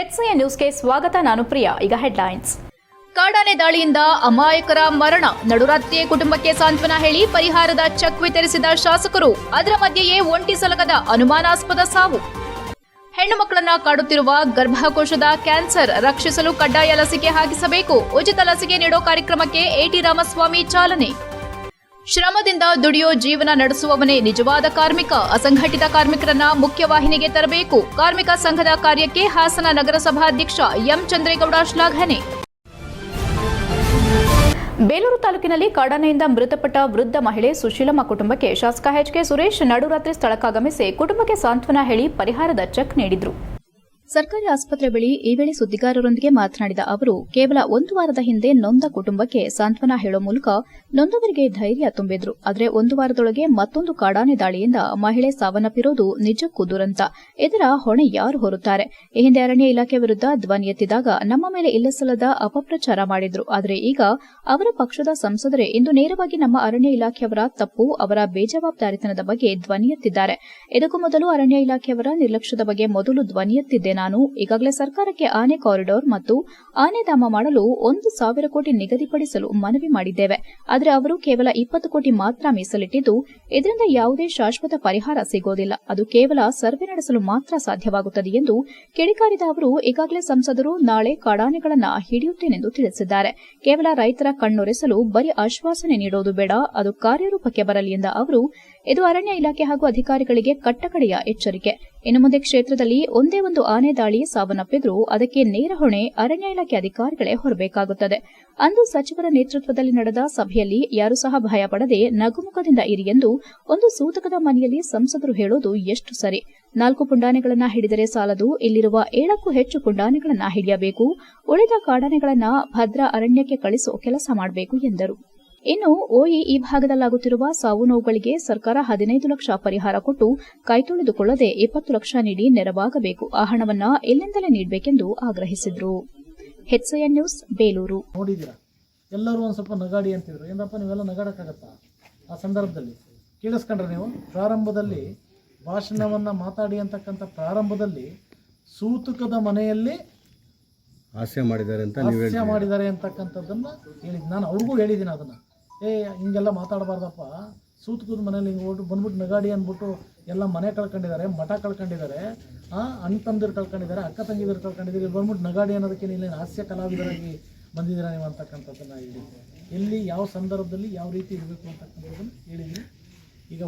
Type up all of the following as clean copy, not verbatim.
HCN ನ್ಯೂಸ್ಗೆ ಸ್ವಾಗತ. ನಾನು ಪ್ರಿಯಾ. ಈಗ ಹೆಡ್ಲೈನ್ಸ್. ಕಾಡಾನೆ ದಾಳಿಯಿಂದ ಅಮಾಯಕರ ಮರಣ, ನಡುರಾತ್ರಿಯೇ ಕುಟುಂಬಕ್ಕೆ ಸಾಂತ್ವನ ಹೇಳಿ ಪರಿಹಾರದ ಚೆಕ್ ವಿತರಿಸಿದ ಶಾಸಕರು. ಅದರ ಮಧ್ಯೆಯೇ ಒಂಟಿ ಸಲಗದ ಅನುಮಾನಾಸ್ಪದ ಸಾವು. ಹೆಣ್ಣು ಮಕ್ಕಳನ್ನ ಕಾಡುತ್ತಿರುವ ಗರ್ಭಕೋಶದ ಕ್ಯಾನ್ಸರ್ ರಕ್ಷಿಸಲು ಕಡ್ಡಾಯ ಲಸಿಕೆ ಹಾಕಿಸಬೇಕು. ಉಚಿತ ಲಸಿಕೆ ನೀಡೋ ಕಾರ್ಯಕ್ರಮಕ್ಕೆ ಎಟಿ ರಾಮಸ್ವಾಮಿ ಚಾಲನೆ. ಶ್ರಮದಿಂದ ದುಡಿಯೋ ಜೀವನ ನಡೆಸುವವನೇ ನಿಜವಾದ ಕಾರ್ಮಿಕ. ಅಸಂಘಟಿತ ಕಾರ್ಮಿಕರನ್ನ ಮುಖ್ಯವಾಹಿನಿಗೆ ತರಬೇಕು. ಕಾರ್ಮಿಕ ಸಂಘದ ಕಾರ್ಯಕ್ಕೆ ಹಾಸನ ನಗರಸಭಾಧ್ಯಕ್ಷ ಎಂ ಚಂದ್ರೇಗೌಡ ಶ್ಲಾಘನೆ. ಬೇಲೂರು ತಾಲೂಕಿನಲ್ಲಿ ಕಾಡಾನೆಯಿಂದ ಮೃತಪಟ್ಟ ವೃದ್ಧ ಮಹಿಳೆ ಸುಶೀಲಮ್ಮ ಕುಟುಂಬಕ್ಕೆ ಶಾಸಕ ಎಚ್ಕೆ ಸುರೇಶ್ ನಡುರಾತ್ರಿ ಸ್ಥಳಕ್ಕಾಗಮಿಸಿ ಕುಟುಂಬಕ್ಕೆ ಸಾಂತ್ವನ ಹೇಳಿ ಪರಿಹಾರದ ಚೆಕ್ ನೀಡಿದರು. ಸರ್ಕಾರಿ ಆಸ್ಪತ್ರೆ ಬಳಿ ಈ ವೇಳೆ ಸುದ್ದಿಗಾರರೊಂದಿಗೆ ಮಾತನಾಡಿದ ಅವರು, ಕೇವಲ ಒಂದು ವಾರದ ಹಿಂದೆ ನೊಂದ ಕುಟುಂಬಕ್ಕೆ ಸಾಂತ್ವನ ಹೇಳೋ ಮೂಲಕ ನೊಂದವರಿಗೆ ಧೈರ್ಯ ತುಂಬಿದ್ರು. ಆದರೆ ಒಂದು ವಾರದೊಳಗೆ ಮತ್ತೊಂದು ಕಾಡಾನೆ ದಾಳಿಯಿಂದ ಮಹಿಳೆ ಸಾವನ್ನಪ್ಪಿರೋದು ನಿಜಕ್ಕೂ ದುರಂತ. ಇದರ ಹೊಣೆ ಯಾರು ಹೊರುತ್ತಾರೆ? ಈ ಹಿಂದೆ ಅರಣ್ಯ ಇಲಾಖೆ ವಿರುದ್ಧ ಧ್ವನಿ ಎತ್ತಿದಾಗ ನಮ್ಮ ಮೇಲೆ ಇಲ್ಲಸಲ್ಲದ ಅಪಪ್ರಚಾರ ಮಾಡಿದ್ರು. ಆದರೆ ಈಗ ಅವರ ಪಕ್ಷದ ಸಂಸದರೇ ಇಂದು ನೇರವಾಗಿ ನಮ್ಮ ಅರಣ್ಯ ಇಲಾಖೆಯವರ ತಪ್ಪು, ಅವರ ಬೇಜವಾಬ್ದಾರಿತನದ ಬಗ್ಗೆ ಧ್ವನಿ ಎತ್ತಿದ್ದಾರೆ. ಇದಕ್ಕೂ ಮೊದಲು ಅರಣ್ಯ ಇಲಾಖೆಯವರ ನಿರ್ಲಕ್ಷ್ಯದ ಬಗ್ಗೆ ಮೊದಲು ಧ್ವನಿ ಎತ್ತಿದ್ದೆ ನಾನು. ಈಗಾಗಲೇ ಸರ್ಕಾರಕ್ಕೆ ಆನೆ ಕಾರಿಡಾರ್ ಮತ್ತು ಆನೆ ಧಾಮ ಮಾಡಲು 1,000 ಕೋಟಿ ನಿಗದಿಪಡಿಸಲು ಮನವಿ ಮಾಡಿದ್ದೇವೆ. ಆದರೆ ಅವರು ಕೇವಲ 20 ಕೋಟಿ ಮಾತ್ರ ಮೀಸಲಿಟ್ಟಿದ್ದು, ಇದರಿಂದ ಯಾವುದೇ ಶಾಶ್ವತ ಪರಿಹಾರ ಸಿಗೋದಿಲ್ಲ. ಅದು ಕೇವಲ ಸರ್ವೆ ನಡೆಸಲು ಮಾತ್ರ ಸಾಧ್ಯವಾಗುತ್ತದೆ ಎಂದು ಕಿಡಿಕಾರಿದ ಅವರು, ಈಗಾಗಲೇ ಸಂಸದರು ನಾಳೆ ಕಾಡಾನೆಗಳನ್ನು ಹಿಡಿಯುತ್ತೇನೆಂದು ತಿಳಿಸಿದ್ದಾರೆ. ಕೇವಲ ರೈತರ ಕಣ್ಣೊರೆಸಲು ಬರೀ ಆಶ್ವಾಸನೆ ನೀಡೋದು ಬೇಡ, ಅದು ಕಾರ್ಯರೂಪಕ್ಕೆ ಬರಲಿ ಎಂದ ಅವರು, ಇದು ಅರಣ್ಯ ಇಲಾಖೆ ಹಾಗೂ ಅಧಿಕಾರಿಗಳಿಗೆ ಕಟ್ಟಕಡೆಯ ಎಚ್ಚರಿಕೆ. ಇನ್ನು ಮುಂದೆ ಕ್ಷೇತ್ರದಲ್ಲಿ ಒಂದೇ ಒಂದು ಆನೆ ದಾಳಿ ಸಾವನ್ನಪ್ಪಿದ್ರೂ ಅದಕ್ಕೆ ನೇರ ಹೊಣೆ ಅರಣ್ಯ ಇಲಾಖೆ ಅಧಿಕಾರಿಗಳೇ ಹೊರಬೇಕಾಗುತ್ತದೆ. ಅಂದು ಸಚಿವರ ನೇತೃತ್ವದಲ್ಲಿ ನಡೆದ ಸಭೆಯಲ್ಲಿ ಯಾರೂ ಸಹ ಭಯಪಡದೆ ನಗುಮುಖದಿಂದ ಇರಿ ಎಂದು ಒಂದು ಸೂತಕದ ಮನೆಯಲ್ಲಿ ಸಂಸದರು ಹೇಳೋದು ಎಷ್ಟು ಸರಿ? 4 ಪುಂಡಾನೆಗಳನ್ನು ಹಿಡಿದರೆ ಸಾಲದು, ಇಲ್ಲಿರುವ 7ಕ್ಕೂ ಹೆಚ್ಚು ಪುಂಡಾನೆಗಳನ್ನು ಹಿಡಿಯಬೇಕು. ಉಳಿದ ಕಾಡಾನೆಗಳನ್ನು ಭದ್ರಾ ಅರಣ್ಯಕ್ಕೆ ಕಳಿಸೋ ಕೆಲಸ ಮಾಡಬೇಕು ಎಂದರು. ಇನ್ನು ಓಯಿ ಈ ಭಾಗದಲ್ಲಾಗುತ್ತಿರುವ ಸಾವು ನೋವುಗಳಿಗೆ ಸರ್ಕಾರ 15 ಲಕ್ಷ ಪರಿಹಾರ ಕೊಟ್ಟು ಕೈತೊಳೆದುಕೊಳ್ಳದೆ 20 ಲಕ್ಷ ನೀಡಿ ನೆರವಾಗಬೇಕು. ಆ ಹಣವನ್ನು ಇಲ್ಲಿಂದಲೇ ನೀಡಬೇಕೆಂದು ಆಗ್ರಹಿಸಿದರು. HCN news Belur. ನೋಡಿದ್ದೀರಾ, ಎಲ್ಲರೂ ಒಂದು ಸ್ವಲ್ಪ ನಗಾಡಿ ಅಂತಿದ್ರು. ಏನಪ್ಪ ನೀವೆಲ್ಲ ನಗಾಡಕ್ಕಾಗತ್ತಾ? ಆ ಸಂದರ್ಭದಲ್ಲಿ ಕೇಳಿಸ್ಕೊಂಡ್ರೆ ನೀವು ಪ್ರಾರಂಭದಲ್ಲಿ ಭಾಷಣವನ್ನು ಮಾತಾಡಿ ಅಂತಕ್ಕಂಥ ಪ್ರಾರಂಭದಲ್ಲಿ ಸೂತಕದ ಮನೆಯಲ್ಲಿ ಹಾಸ್ಯ ಮಾಡಿದ್ದಾರೆ ಅಂತಕ್ಕಂಥದ್ದನ್ನು ಹೇಳಿದ್ದು. ನಾನು ಅವ್ರಿಗೂ ಹೇಳಿದ್ದೀನಿ ಅದನ್ನು, ಹಿಂಗೆಲ್ಲ ಮಾತಾಡಬಾರ್ದಪ್ಪ, ಸೂತಕದ ಮನೇಲಿ ಹಿಂಗೆ ಬಂದ್ಬಿಟ್ಟು ನಗಾಡಿ ಅಂದ್ಬಿಟ್ಟು ಎಲ್ಲ ಮನೆ ಕಳ್ಕೊಂಡಿದ್ದಾರೆ, ಮಠ ಕಳ್ಕೊಂಡಿದ್ದಾರೆ, ಅಣ್ಣ ತಮ್ಮದಿರು ಕಳ್ಕೊಂಡಿದ್ದಾರೆ, ಅಕ್ಕ ತಂಗಿದಿರು ಕಳ್ಕೊಂಡಿದ್ದಾರೆ, ಬಂದ್ಬಿಟ್ಟು ನಗಾಡಿ ಅನ್ನೋದಕ್ಕೆ ನೀವು ಹಾಸ್ಯ ಕಲಾವಿದರಾಗಿ ಬಂದಿದ್ದೀರಾ ನೀವು ಅಂತಕ್ಕಂಥದ್ದನ್ನು ಹೇಳಿದ್ದೆ. ಎಲ್ಲಿ ಯಾವ ಸಂದರ್ಭದಲ್ಲಿ ಯಾವ ರೀತಿ ಇರಬೇಕು ಅಂತಕ್ಕಂಥದ್ದನ್ನು ಹೇಳಿದ್ದೀನಿ. ಈಗ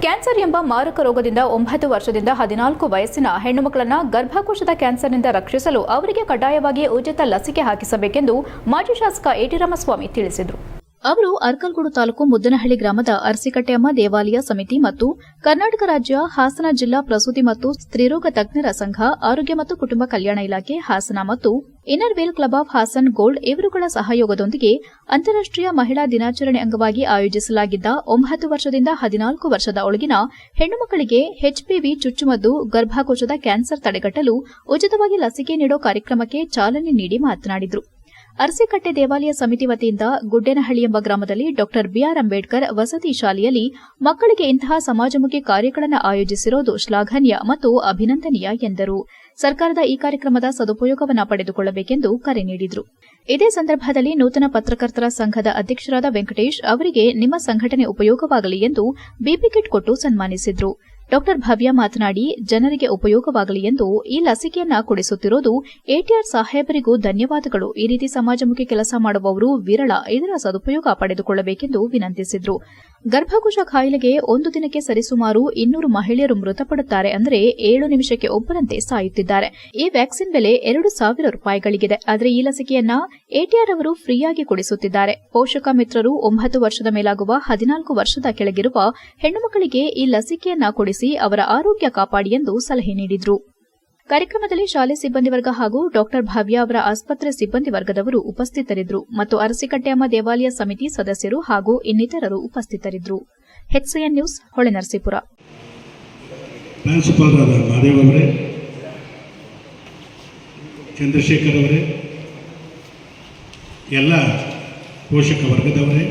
ಕ್ಯಾನ್ಸರ್ ಎಂಬ ಮಾರಕ ರೋಗದಿಂದ 9 ವರ್ಷದಿಂದ 14 ವಯಸ್ಸಿನ ಹೆಣ್ಣು ಮಕ್ಕಳನ್ನು ಗರ್ಭಕೋಶದ ಕ್ಯಾನ್ಸರ್ನಿಂದ ರಕ್ಷಿಸಲು ಅವರಿಗೆ ಕಡ್ಡಾಯವಾಗಿ ಉಚಿತ ಲಸಿಕೆ ಹಾಕಿಸಬೇಕೆಂದು ಮಾಜಿ ಶಾಸಕ ಎಟಿ ರಾಮಸ್ವಾಮಿ ತಿಳಿಸಿದರು. ಅವರು ಅರ್ಕಲ್ಗೂಡು ತಾಲೂಕು ಮುದ್ದನಹಳ್ಳಿ ಗ್ರಾಮದ ಅರಸಿಕಟ್ಟೆಯಮ್ಮ ದೇವಾಲಯ ಸಮಿತಿ ಮತ್ತು ಕರ್ನಾಟಕ ರಾಜ್ಯ ಹಾಸನ ಜಿಲ್ಲಾ ಪ್ರಸೂತಿ ಮತ್ತು ಸ್ತ್ರೀರೋಗ ತಜ್ಞರ ಸಂಘ, ಆರೋಗ್ಯ ಮತ್ತು ಕುಟುಂಬ ಕಲ್ಯಾಣ ಇಲಾಖೆ ಹಾಸನ ಮತ್ತು inner wheel club of Hassan gold ಇವರುಗಳ ಸಹಯೋಗದೊಂದಿಗೆ ಅಂತಾರಾಷ್ಟೀಯ ಮಹಿಳಾ ದಿನಾಚರಣೆ ಅಂಗವಾಗಿ ಆಯೋಜಿಸಲಾಗಿದ್ದ 9 ವರ್ಷದಿಂದ 14 ವರ್ಷದ ಒಳಗಿನ ಹೆಣ್ಣು ಮಕ್ಕಳಿಗೆ HPV ಚುಚ್ಚುಮದ್ದು, ಗರ್ಭಕೋಶದ ಕ್ಯಾನ್ಸರ್ ತಡೆಗಟ್ಟಲು ಉಚಿತವಾಗಿ ಲಸಿಕೆ ನೀಡೋ ಕಾರ್ಯಕ್ರಮಕ್ಕೆ ಚಾಲನೆ ನೀಡಿ ಮಾತನಾಡಿದರು. ಅರಸಿಕಟ್ಟೆ ದೇವಾಲಯ ಸಮಿತಿ ವತಿಯಿಂದ ಗುಡ್ಡೇನಹಳ್ಳಿ ಎಂಬ ಗ್ರಾಮದಲ್ಲಿ ಡಾ ಬಿಆರ್ ಅಂಬೇಡ್ಕರ್ ವಸತಿ ಶಾಲೆಯಲ್ಲಿ ಮಕ್ಕಳಿಗೆ ಇಂತಹ ಸಮಾಜಮುಖಿ ಕಾರ್ಯಗಳನ್ನು ಆಯೋಜಿಸಿರುವುದು ಶ್ಲಾಘನೀಯ ಮತ್ತು ಅಭಿನಂದನೀಯ ಎಂದರು. ಸರ್ಕಾರದ ಈ ಕಾರ್ಯಕ್ರಮದ ಸದುಪಯೋಗವನ್ನು ಪಡೆದುಕೊಳ್ಳಬೇಕೆಂದು ಕರೆ ನೀಡಿದರು. ಇದೇ ಸಂದರ್ಭದಲ್ಲಿ ನೂತನ ಪತ್ರಕರ್ತರ ಸಂಘದ ಅಧ್ಯಕ್ಷರಾದ ವೆಂಕಟೇಶ್ ಅವರಿಗೆ ನಿಮ್ಮ ಸಂಘಟನೆ ಉಪಯೋಗವಾಗಲಿ ಎಂದು ಬಿಪಿ ಕಿಟ್ ಕೊಟ್ಟು ಸನ್ಮಾನಿಸಿದರು. ಡಾ ಭವ್ಯ ಮಾತನಾಡಿ, ಜನರಿಗೆ ಉಪಯೋಗವಾಗಲಿ ಎಂದು ಈ ಲಸಿಕೆಯನ್ನ ಕೊಡಿಸುತ್ತಿರುವುದು ಎಟಿಆರ್ ಸಾಹೇಬರಿಗೂ ಧನ್ಯವಾದಗಳು. ಈ ರೀತಿ ಸಮಾಜಮುಖಿ ಕೆಲಸ ಮಾಡುವವರು ವಿರಳ, ಇದರ ಸದುಪಯೋಗ ಪಡೆದುಕೊಳ್ಳಬೇಕೆಂದು ವಿನಂತಿಸಿದರು. ಗರ್ಭಕೋಶ ಕಾಯಿಲೆಗೆ ಒಂದು ದಿನಕ್ಕೆ ಸರಿಸುಮಾರು 200 ಮಹಿಳೆಯರು ಮೃತಪಡುತ್ತಾರೆ. ಅಂದರೆ 7 ನಿಮಿಷಕ್ಕೆ ಒಬ್ಬರಂತೆ ಸಾಯುತ್ತಿದ್ದಾರೆ. ಈ ವ್ಯಾಕ್ಸಿನ್ ಬೆಲೆ 2,000 ರೂಪಾಯಿಗಳಿಗಿದೆ. ಆದರೆ ಈ ಲಸಿಕೆಯನ್ನ ಎಟಿಆರ್ ಅವರು ಫ್ರೀಯಾಗಿ ಕೊಡಿಸುತ್ತಿದ್ದಾರೆ. ಪೋಷಕ ಮಿತ್ರರು 9 ವರ್ಷದ ಮೇಲಾಗುವ 14 ವರ್ಷದ ಕೆಳಗಿರುವ ಹೆಣ್ಣು ಮಕ್ಕಳಿಗೆ ಈ ಲಸಿಕೆಯನ್ನ ಕೊಡಿಸಿ ಅವರ ಆರೋಗ್ಯ ಕಾಪಾಡಿ ಎಂದು ಸಲಹೆ ನೀಡಿದರು. ಕಾರ್ಯಕ್ರಮದಲ್ಲಿ ಶಾಲೆ ಸಿಬ್ಬಂದಿ ವರ್ಗ ಹಾಗೂ ಡಾ ಭವ್ಯ ಅವರ ಆಸ್ಪತ್ರೆ ಸಿಬ್ಬಂದಿ ವರ್ಗದವರು ಉಪಸ್ಥಿತರಿದ್ದರು ಮತ್ತು ಅರಸಿಕಟ್ಟೆಯಮ್ಮ ದೇವಾಲಯ ಸಮಿತಿ ಸದಸ್ಯರು ಹಾಗೂ ಇನ್ನಿತರರು ಉಪಸ್ಥಿತರಿದ್ದರು. HCN news Holenarasipura. ಪ್ರಾಂಶುಪಾಲರಾದ ಮಹಾದೇವ್ ಅವರೇ, ಚಂದ್ರಶೇಖರ್ ಅವರೇ, ಎಲ್ಲ ಪೋಷಕ ವರ್ಗದವರೇ,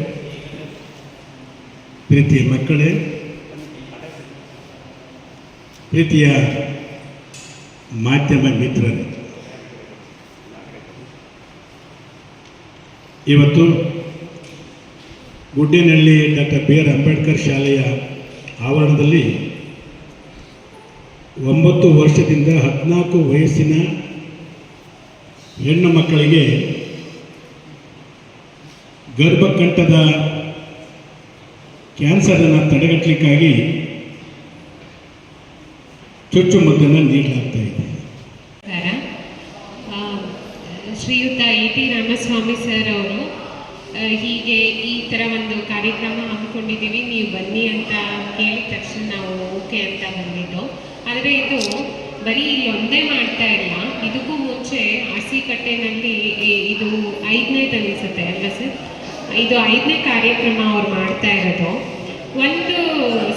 ಪ್ರೀತಿಯ ಮಕ್ಕಳೇ, ಪ್ರೀತಿಯ ಮಾಧ್ಯಮ ಮಿತ್ರರೇ, ಇವತ್ತು Guddenahalli doctor B R Ambedkar ಶಾಲೆಯ ಆವರಣದಲ್ಲಿ 9 ವರ್ಷದಿಂದ 14 ವಯಸ್ಸಿನ ಹೆಣ್ಣು ಮಕ್ಕಳಿಗೆ ಗರ್ಭಕಂಠದ ಕ್ಯಾನ್ಸರನ್ನು ತಡೆಗಟ್ಟಲಿಕ್ಕಾಗಿ ಚುಚ್ಚುಮದ್ದನ್ನು ನೀಡಲಾಗ್ತಾ ಇದೆ. ಶ್ರೀಯುತ E.T. ರಾಮಸ್ವಾಮಿ ಸರ್ ಅವರು ಹೀಗೆ ಈ ಥರ ಒಂದು ಕಾರ್ಯಕ್ರಮ ಹಮ್ಮಿಕೊಂಡಿದ್ದೀವಿ, ನೀವು ಬನ್ನಿ ಅಂತ ಕೇಳಿದ ತಕ್ಷಣ ನಾವು ಓಕೆ ಅಂತ ಬಂದಿದ್ದು. ಆದರೆ ಇದು ಬರೀ ಇಲ್ಲೊಂದೇ ಮಾಡ್ತಾ ಇಲ್ಲ, ಇದಕ್ಕೂ ಮುಂಚೆ ಅರಸೀಕಟ್ಟೆನಲ್ಲಿ ಇದು 5ನೇದು ಅನಿಸುತ್ತೆ ಅಲ್ಲ ಸರ್, ಇದು 5ನೇ ಕಾರ್ಯಕ್ರಮ ಅವ್ರು ಮಾಡ್ತಾ ಇರೋದು. ಒಂದು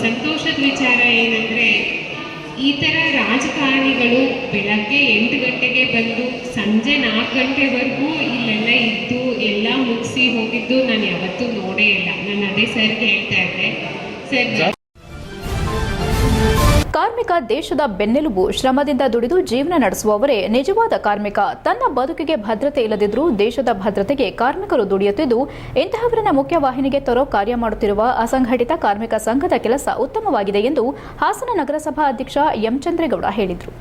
ಸಂತೋಷದ ವಿಚಾರ ಏನಂದರೆ, ಈ ಥರ ರಾಜಕಾರಣಿಗಳು ಬೆಳಗ್ಗೆ 8 ಗಂಟೆಗೆ ಬಂದು ಸಂಜೆ 4 ಗಂಟೆವರೆಗೂ ಇಲ್ಲೆಲ್ಲ ಇದ್ದು ಎಲ್ಲ ಮುಗಿಸಿ ಹೋಗಿದ್ದು ನಾನು ಯಾವತ್ತೂ ನೋಡೇ ಇಲ್ಲ. ನಾನು ಅದೇ ಸರ್ಗೆ ಹೇಳ್ತಾ ಇದ್ದೆ, ಸರ್ ಕಾರ್ಮಿಕ ದೇಶದ ಬೆನ್ನೆಲುಬು. ಶ್ರಮದಿಂದ ದುಡಿದು ಜೀವನ ನಡೆಸುವವರೇ ನಿಜವಾದ ಕಾರ್ಮಿಕ. ತನ್ನ ಬದುಕಿಗೆ ಭದ್ರತೆ ಇಲ್ಲದಿದ್ದರೂ ದೇಶದ ಭದ್ರತೆಗೆ ಕಾರ್ಮಿಕರು ದುಡಿಯುತ್ತಿದ್ದು, ಇಂತಹವರನ್ನ ಮುಖ್ಯವಾಹಿನಿಗೆ ತರೋ ಕಾರ್ಯ ಮಾಡುತ್ತಿರುವ ಅಸಂಘಟಿತ ಕಾರ್ಮಿಕ ಸಂಘದ ಕೆಲಸ ಉತ್ತಮವಾಗಿದೆ ಎಂದು ಹಾಸನ ನಗರಸಭಾ ಅಧ್ಯಕ್ಷ ಎಂ ಚಂದ್ರೇಗೌಡ ಹೇಳಿದರು.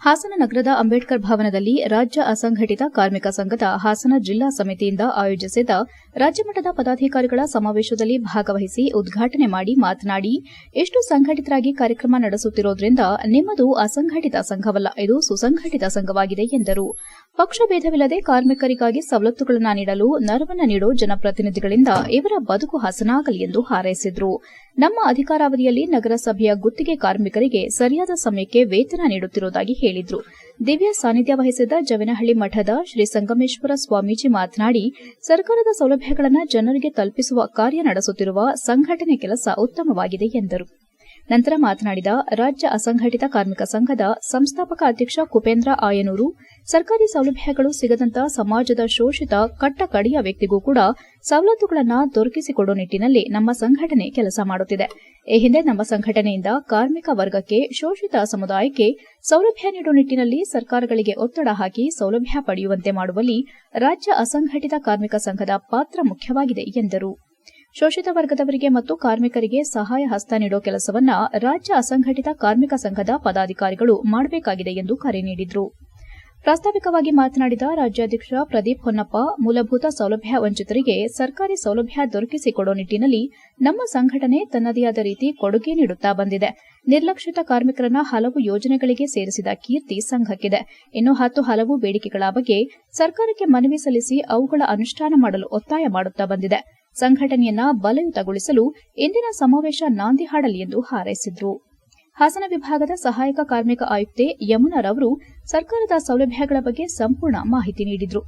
ಹಾಸನ ನಗರದ ಅಂಬೇಡ್ಕರ್ ಭವನದಲ್ಲಿ ರಾಜ್ಯ ಅಸಂಘಟಿತ ಕಾರ್ಮಿಕ ಸಂಘದ ಹಾಸನ ಜಿಲ್ಲಾ ಸಮಿತಿಯಿಂದ ಆಯೋಜಿಸಿದ ರಾಜ್ಯಮಟ್ಟದ ಪದಾಧಿಕಾರಿಗಳ ಸಮಾವೇಶದಲ್ಲಿ ಭಾಗವಹಿಸಿ ಉದ್ಘಾಟನೆ ಮಾಡಿ ಮಾತನಾಡಿ, ಎಷ್ಟು ಸಂಘಟಿತರಾಗಿ ಕಾರ್ಯಕ್ರಮ ನಡೆಸುತ್ತಿರುವುದರಿಂದ ನಿಮ್ಮದು ಅಸಂಘಟಿತ ಸಂಘವಲ್ಲ, ಇದು ಸುಸಂಘಟಿತ ಸಂಘವಾಗಿದೆ ಎಂದರು. ಪಕ್ಷಭೇದವಿಲ್ಲದೆ ಕಾರ್ಮಿಕರಿಗಾಗಿ ಸವಲತ್ತುಗಳನ್ನು ನೀಡಲು ನೆರವನ್ನು ನೀಡೋ ಜನಪ್ರತಿನಿಧಿಗಳಿಂದ ಇವರ ಬದುಕು ಹಸನಾಗಲಿ ಎಂದು ಹಾರೈಸಿದರು. ನಮ್ಮ ಅಧಿಕಾರಾವಧಿಯಲ್ಲಿ ನಗರಸಭೆಯ ಗುತ್ತಿಗೆ ಕಾರ್ಮಿಕರಿಗೆ ಸರಿಯಾದ ಸಮಯಕ್ಕೆ ವೇತನ ನೀಡುತ್ತಿರುವುದಾಗಿ ಹೇಳಿದರು. ದಿವ್ಯ ಸಾನ್ನಿಧ್ಯ ವಹಿಸಿದ್ದ ಜವನಹಳ್ಳಿ ಮಠದ ಶ್ರೀ ಸಂಗಮೇಶ್ವರ ಸ್ವಾಮೀಜಿ ಮಾತನಾಡಿ, ಸರ್ಕಾರದ ಸೌಲಭ್ಯಗಳನ್ನು ಜನರಿಗೆ ತಲುಪಿಸುವ ಕಾರ್ಯ ನಡೆಸುತ್ತಿರುವ ಸಂಘಟನೆ ಕೆಲಸ ಉತ್ತಮವಾಗಿದೆ ಎಂದರು. ನಂತರ ಮಾತನಾಡಿದ ರಾಜ್ಯ ಅಸಂಘಟಿತ ಕಾರ್ಮಿಕ ಸಂಘದ ಸಂಸ್ಥಾಪಕ ಅಧ್ಯಕ್ಷ ಕುಪೇಂದ್ರ ಆಯನೂರು, ಸರ್ಕಾರಿ ಸೌಲಭ್ಯಗಳು ಸಿಗದಂತ ಸಮಾಜದ ಶೋಷಿತ ಕಟ್ಟಕಡೆಯ ವ್ಯಕ್ತಿಗೂ ಕೂಡ ಸವಲತ್ತುಗಳನ್ನು ದೊರಕಿಸಿಕೊಡುವ ನಿಟ್ಟಿನಲ್ಲಿ ನಮ್ಮ ಸಂಘಟನೆ ಕೆಲಸ ಮಾಡುತ್ತಿದೆ. ಈ ಹಿಂದೆ ನಮ್ಮ ಸಂಘಟನೆಯಿಂದ ಕಾರ್ಮಿಕ ವರ್ಗಕ್ಕೆ, ಶೋಷಿತ ಸಮುದಾಯಕ್ಕೆ ಸೌಲಭ್ಯ ನೀಡುವ ನಿಟ್ಟಿನಲ್ಲಿ ಸರ್ಕಾರಗಳಿಗೆ ಒತ್ತಡ ಹಾಕಿ ಸೌಲಭ್ಯ ಪಡೆಯುವಂತೆ ಮಾಡುವಲ್ಲಿ ರಾಜ್ಯ ಅಸಂಘಟಿತ ಕಾರ್ಮಿಕ ಸಂಘದ ಪಾತ್ರ ಮುಖ್ಯವಾಗಿದೆ ಎಂದರು. ಶೋಷಿತ ವರ್ಗದವರಿಗೆ ಮತ್ತು ಕಾರ್ಮಿಕರಿಗೆ ಸಹಾಯ ಹಸ್ತ ನೀಡುವ ಕೆಲಸವನ್ನ ರಾಜ್ಯ ಅಸಂಘಟಿತ ಕಾರ್ಮಿಕ ಸಂಘದ ಪದಾಧಿಕಾರಿಗಳು ಮಾಡಬೇಕಾಗಿದೆ ಎಂದು ಕರೆ ನೀಡಿದರು. ಪ್ರಾಸ್ತಾವಿಕವಾಗಿ ಮಾತನಾಡಿದ ರಾಜ್ಯಾಧ್ಯಕ್ಷ ಪ್ರದೀಪ್ ಹೊನ್ನಪ್ಪ, ಮೂಲಭೂತ ಸೌಲಭ್ಯ ವಂಚಿತರಿಗೆ ಸರ್ಕಾರಿ ಸೌಲಭ್ಯ ದೊರಕಿಸಿಕೊಡುವ ನಿಟ್ಟಿನಲ್ಲಿ ನಮ್ಮ ಸಂಘಟನೆ ತನ್ನದೇ ಆದ ರೀತಿ ಕೊಡುಗೆ ನೀಡುತ್ತಾ ಬಂದಿದೆ. ನಿರ್ಲಕ್ಷಿತ ಕಾರ್ಮಿಕರನ್ನ ಹಲವು ಯೋಜನೆಗಳಿಗೆ ಸೇರಿಸಿದ ಕೀರ್ತಿ ಸಂಘಕ್ಕಿದೆ. ಇನ್ನು 10 ಹಲವು ಬೇಡಿಕೆಗಳ ಬಗ್ಗೆ ಸರ್ಕಾರಕ್ಕೆ ಮನವಿ ಸಲ್ಲಿಸಿ ಅವುಗಳ ಅನುಷ್ಠಾನ ಮಾಡಲು ಒತ್ತಾಯ ಮಾಡುತ್ತಾ ಬಂದಿದೆ. ಸಂಘಟನೆಯನ್ನ ಬಲಯುತಗೊಳಿಸಲು ಇಂದಿನ ಸಮಾವೇಶ ನಾಂದಿ ಹಾಡಲಿ ಎಂದು ಹಾರೈಸಿದರು. ಹಾಸನ ವಿಭಾಗದ ಸಹಾಯಕ ಕಾರ್ಮಿಕ ಆಯುಕ್ತೆ ಯಮುನಾರವರು ಸರ್ಕಾರದ ಸೌಲಭ್ಯಗಳ ಬಗ್ಗೆ ಸಂಪೂರ್ಣ ಮಾಹಿತಿ ನೀಡಿದರು.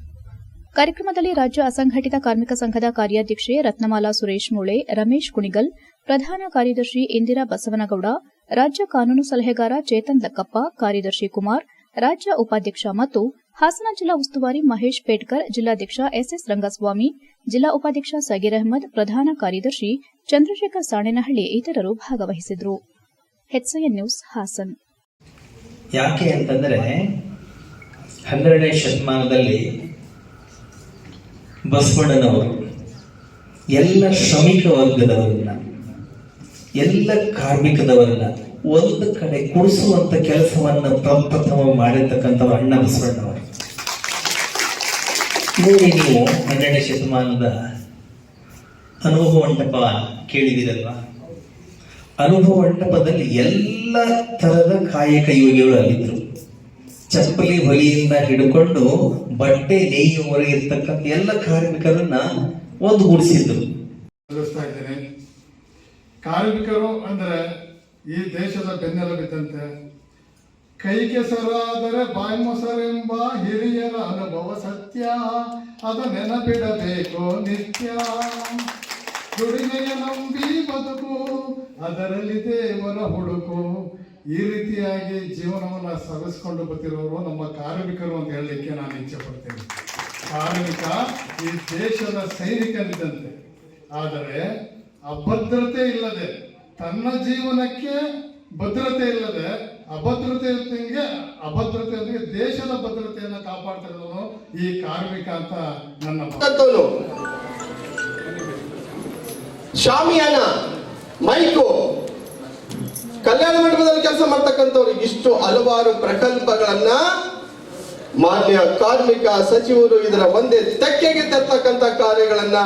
ಕಾರ್ಯಕ್ರಮದಲ್ಲಿ ರಾಜ್ಯ ಅಸಂಘಟಿತ ಕಾರ್ಮಿಕ ಸಂಘದ ಕಾರ್ಯಾಧ್ಯಕ್ಷೆ ರತ್ನಮಾಲಾ ಸುರೇಶ್ ಮೂಳೆ, ರಮೇಶ್ ಕುಣಿಗಲ್, ಪ್ರಧಾನ ಕಾರ್ಯದರ್ಶಿ ಇಂದಿರಾ ಬಸವನಗೌಡ, ರಾಜ್ಯ ಕಾನೂನು ಸಲಹೆಗಾರ ಚೇತನ್ ಲಕ್ಕಪ್ಪ, ಕಾರ್ಯದರ್ಶಿ ಕುಮಾರ್, ರಾಜ್ಯ ಉಪಾಧ್ಯಕ್ಷ ಮತ್ತು ಹಾಸನ ಜಿಲ್ಲಾ ಉಸ್ತುವಾರಿ ಮಹೇಶ್ ಪೇಟ್ಕರ್, ಜಿಲ್ಲಾಧ್ಯಕ್ಷ ಎಸ್ಎಸ್ ರಂಗಸ್ವಾಮಿ, ಜಿಲ್ಲಾ ಉಪಾಧ್ಯಕ್ಷ ಸಗೀರ್ ಅಹಮದ್, ಪ್ರಧಾನ ಕಾರ್ಯದರ್ಶಿ ಚಂದ್ರಶೇಖರ್ ಸಾಣೇನಹಳ್ಳಿ ಇತರರು ಭಾಗವಹಿಸಿದರು. HCN news Hassan. ಯಾಕೆ ಅಂತಂದರೆ 12ನೇ ಶತಮಾನದಲ್ಲಿ ಬಸವಣ್ಣನವರು ಎಲ್ಲ ಶ್ರಮಿಕ ವರ್ಗದವರನ್ನ, ಎಲ್ಲ ಕಾರ್ಮಿಕದವರನ್ನ ಒಂದು ಕಡೆ ಕೂಡಿಸುವಂತ ಕೆಲಸವನ್ನ ಪ್ರಪ್ರಥಮ ಮಾಡಿರ್ತಕ್ಕಂಥವ್ರು ಅಣ್ಣ ಬಸವಣ್ಣನವರು. ನೋಡಿ, ನೀವು 12ನೇ ಶತಮಾನದ ಅನುಭವ ಮಂಟಪ ಕೇಳಿದಿರಲ್ವಾ? ಅನುಭವ ಮಂಟಪದಲ್ಲಿ ಎಲ್ಲ ತರದ ಕಾಯಕ ಯೋಗಿಗಳು ಅಲ್ಲಿದ್ರು. ಚಪ್ಪಲಿ ಹೊಲಿಯಿಂದ ಹಿಡ್ಕೊಂಡು ಬಟ್ಟೆ ನೇಯುವವರೆಗೆ ಇರ್ತಕ್ಕಂಥ ಎಲ್ಲ ಕಾರ್ಮಿಕರನ್ನ ಒಂದುಗೂಡಿಸಿದ್ರು. ಕಾರ್ಮಿಕರು ಅಂದ್ರೆ ಈ ದೇಶದ ಬೆನ್ನೆಲುಬಿದ್ದಂತೆ. ಕೈ ಕೆಸರಾದರೆ ಬಾಯಿ ಮೊಸರೆಂಬ ಹಿರಿಯರ ಅನುಭವ ಸತ್ಯ, ಅದ ನೆನಪಿಡಬೇಕು ನಿತ್ಯ. ದುಡಿಮೆಯ ನಂಬಿ ಬದುಕು, ಅದರಲ್ಲಿ ದೇವರ ಹುಡುಕು. ಈ ರೀತಿಯಾಗಿ ಜೀವನವನ್ನು ಸವಿಸ್ಕೊಂಡು ಬರ್ತಿರೋರು ನಮ್ಮ ಕಾರ್ಮಿಕರು ಅಂತ ಹೇಳಲಿಕ್ಕೆ ನಾನು ಇಚ್ಛೆ ಪಡ್ತೇನೆ. ಕಾರ್ಮಿಕ ಈ ದೇಶದ ಸೈನಿಕನಿದ್ದಂತೆ. ಆದರೆ ಅಭದ್ರತೆ ಇಲ್ಲದೆ, ತನ್ನ ಜೀವನಕ್ಕೆ ಭದ್ರತೆ ಇಲ್ಲದೆ ಅಭದ್ರತೆಯೊಂದಿಗೆ ದೇಶದ ಭದ್ರತೆಯನ್ನು ಕಾಪಾಡ್ತಾ ಇರೋನು ಈ ಕಾರ್ಮಿಕ ಅಂತ ನನ್ನ ಅಂತವನು. ಶಾಮಿಯಾನ, ಮೈಕು, ಕಲ್ಯಾಣ ಮಂಟಪದಲ್ಲಿ ಕೆಲಸ ಮಾಡ್ತಕ್ಕಂಥವ್ರು, ಇಷ್ಟು ಹಲವಾರು ಪ್ರಕಲ್ಪಗಳನ್ನ ಮಾನ್ಯ ಕಾರ್ಮಿಕ ಸಚಿವರು ಇದರ ಒಂದೇ ತೆಕ್ಕೆಗೆ ತರ್ತಕ್ಕಂಥ ಕಾರ್ಯಗಳನ್ನ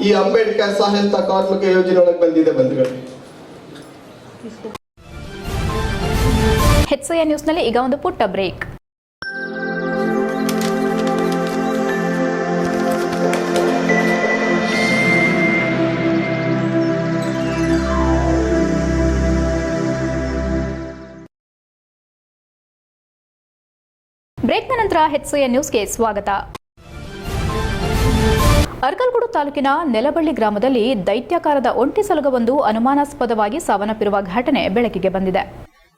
ಈ ಅಂಬೇಡ್ಕರ್ ಸಹಾಯತ ಕಾರ್ಮಿಕ ಯೋಜನೆ ಒಳಗೆ ಬಂದಿದೆ ಬಂಧುಗಳು. HCI ನ್ಯೂಸ್ನಲ್ಲಿ ಈಗ ಒಂದು ಪುಟ್ಟ ಬ್ರೇಕ್. ಬ್ರೇಕ್ನ ನಂತರ HCI ನ್ಯೂಸ್ಗೆ ಸ್ವಾಗತ. ಅರ್ಕಲ್ಗೂಡು ತಾಲೂಕಿನ ನೆಲಬಳ್ಳಿ ಗ್ರಾಮದಲ್ಲಿ ದೈತ್ಯಾಕಾರದ ಒಂಟಿ ಸಲಗವೊಂದು ಅನುಮಾನಾಸ್ಪದವಾಗಿ ಸಾವನ್ನಪ್ಪಿರುವ ಘಟನೆ ಬೆಳಕಿಗೆ ಬಂದಿದೆ.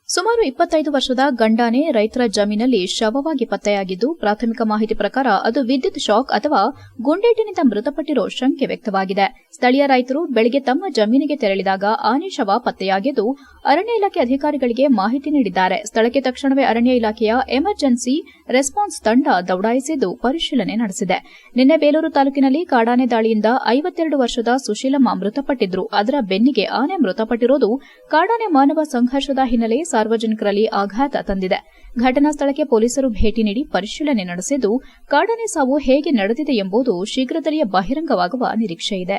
ಸುಮಾರು 25 ವರ್ಷದ ಗಂಡಾನೆ ರೈತರ ಜಮೀನಲ್ಲಿ ಶವವಾಗಿ ಪತ್ತೆಯಾಗಿದ್ದು, ಪ್ರಾಥಮಿಕ ಮಾಹಿತಿ ಪ್ರಕಾರ ಅದು ವಿದ್ಯುತ್ ಶಾಕ್ ಅಥವಾ ಗುಂಡೇಟಿನಿಂದ ಮೃತಪಟ್ಟಿರೋ ಶಂಕೆ ವ್ಯಕ್ತವಾಗಿದೆ. ಸ್ಥಳೀಯ ರೈತರು ಬೆಳಗ್ಗೆ ತಮ್ಮ ಜಮೀನಿಗೆ ತೆರಳಿದಾಗ ಆನೆ ಶವ ಪತ್ತೆಯಾಗಿದ್ದು, ಅರಣ್ಯ ಇಲಾಖೆ ಅಧಿಕಾರಿಗಳಿಗೆ ಮಾಹಿತಿ ನೀಡಿದ್ದಾರೆ. ಸ್ಥಳಕ್ಕೆ ತಕ್ಷಣವೇ ಅರಣ್ಯ ಇಲಾಖೆಯ ಎಮರ್ಜೆನ್ಸಿ ರೆಸ್ಪಾನ್ಸ್ ತಂಡ ದೌಡಾಯಿಸಿದ್ದು ಪರಿಶೀಲನೆ ನಡೆಸಿದೆ. ನಿನ್ನೆ ಬೇಲೂರು ತಾಲೂಕಿನಲ್ಲಿ ಕಾಡಾನೆ ದಾಳಿಯಿಂದ 52 ವರ್ಷದ ಸುಶೀಲಮ್ಮ ಮೃತಪಟ್ಟಿದ್ರು. ಅದರ ಬೆನ್ನಿಗೆ ಆನೆ ಮೃತಪಟ್ಟಿರೋದು ಕಾಡಾನೆ ಮಾನವ ಸಂಘರ್ಷದ ಹಿನ್ನೆಲೆ ಸಾರ್ವಜನಿಕರಲ್ಲಿ ಆಘಾತ ತಂದಿದೆ. ಘಟನಾ ಸ್ಥಳಕ್ಕೆ ಪೊಲೀಸರು ಭೇಟಿ ನೀಡಿ ಪರಿಶೀಲನೆ ನಡೆಸಿದ್ದು, ಕಾಡಾನೆ ಸಾವು ಹೇಗೆ ನಡೆದಿದೆ ಎಂಬುದು ಶೀಘ್ರದಲ್ಲಿಯೇ ಬಹಿರಂಗವಾಗುವ ನಿರೀಕ್ಷೆಯಿದೆ.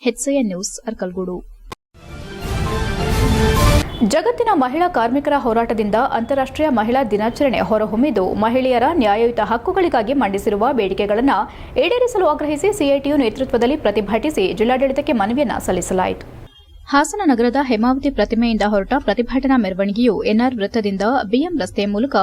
HCI news Arkalgud. ಜಗತ್ತಿನ ಮಹಿಳಾ ಕಾರ್ಮಿಕರ ಹೋರಾಟದಿಂದ ಅಂತಾರಾಷ್ಟ್ರೀಯ ಮಹಿಳಾ ದಿನಾಚರಣೆ ಹೊರಹೊಮ್ಮಿದ್ದು, ಮಹಿಳೆಯರ ನ್ಯಾಯಯುತ ಹಕ್ಕುಗಳಿಗಾಗಿ ಮಂಡಿಸಿರುವ ಬೇಡಿಕೆಗಳನ್ನು ಈಡೇರಿಸಲು ಆಗ್ರಹಿಸಿ ಸಿಐಟಿಯು ನೇತೃತ್ವದಲ್ಲಿ ಪ್ರತಿಭಟಿಸಿ ಜಿಲ್ಲಾಡಳಿತಕ್ಕೆ ಮನವಿಯನ್ನು ಸಲ್ಲಿಸಲಾಯಿತು. ಹಾಸನ ನಗರದ ಹೇಮಾವತಿ ಪ್ರತಿಮೆಯಿಂದ ಹೊರಟ ಪ್ರತಿಭಟನಾ ಮೆರವಣಿಗೆಯು ಎನ್ಆರ್ ವೃತ್ತದಿಂದ ಬಿಎಂ ರಸ್ತೆ ಮೂಲಕ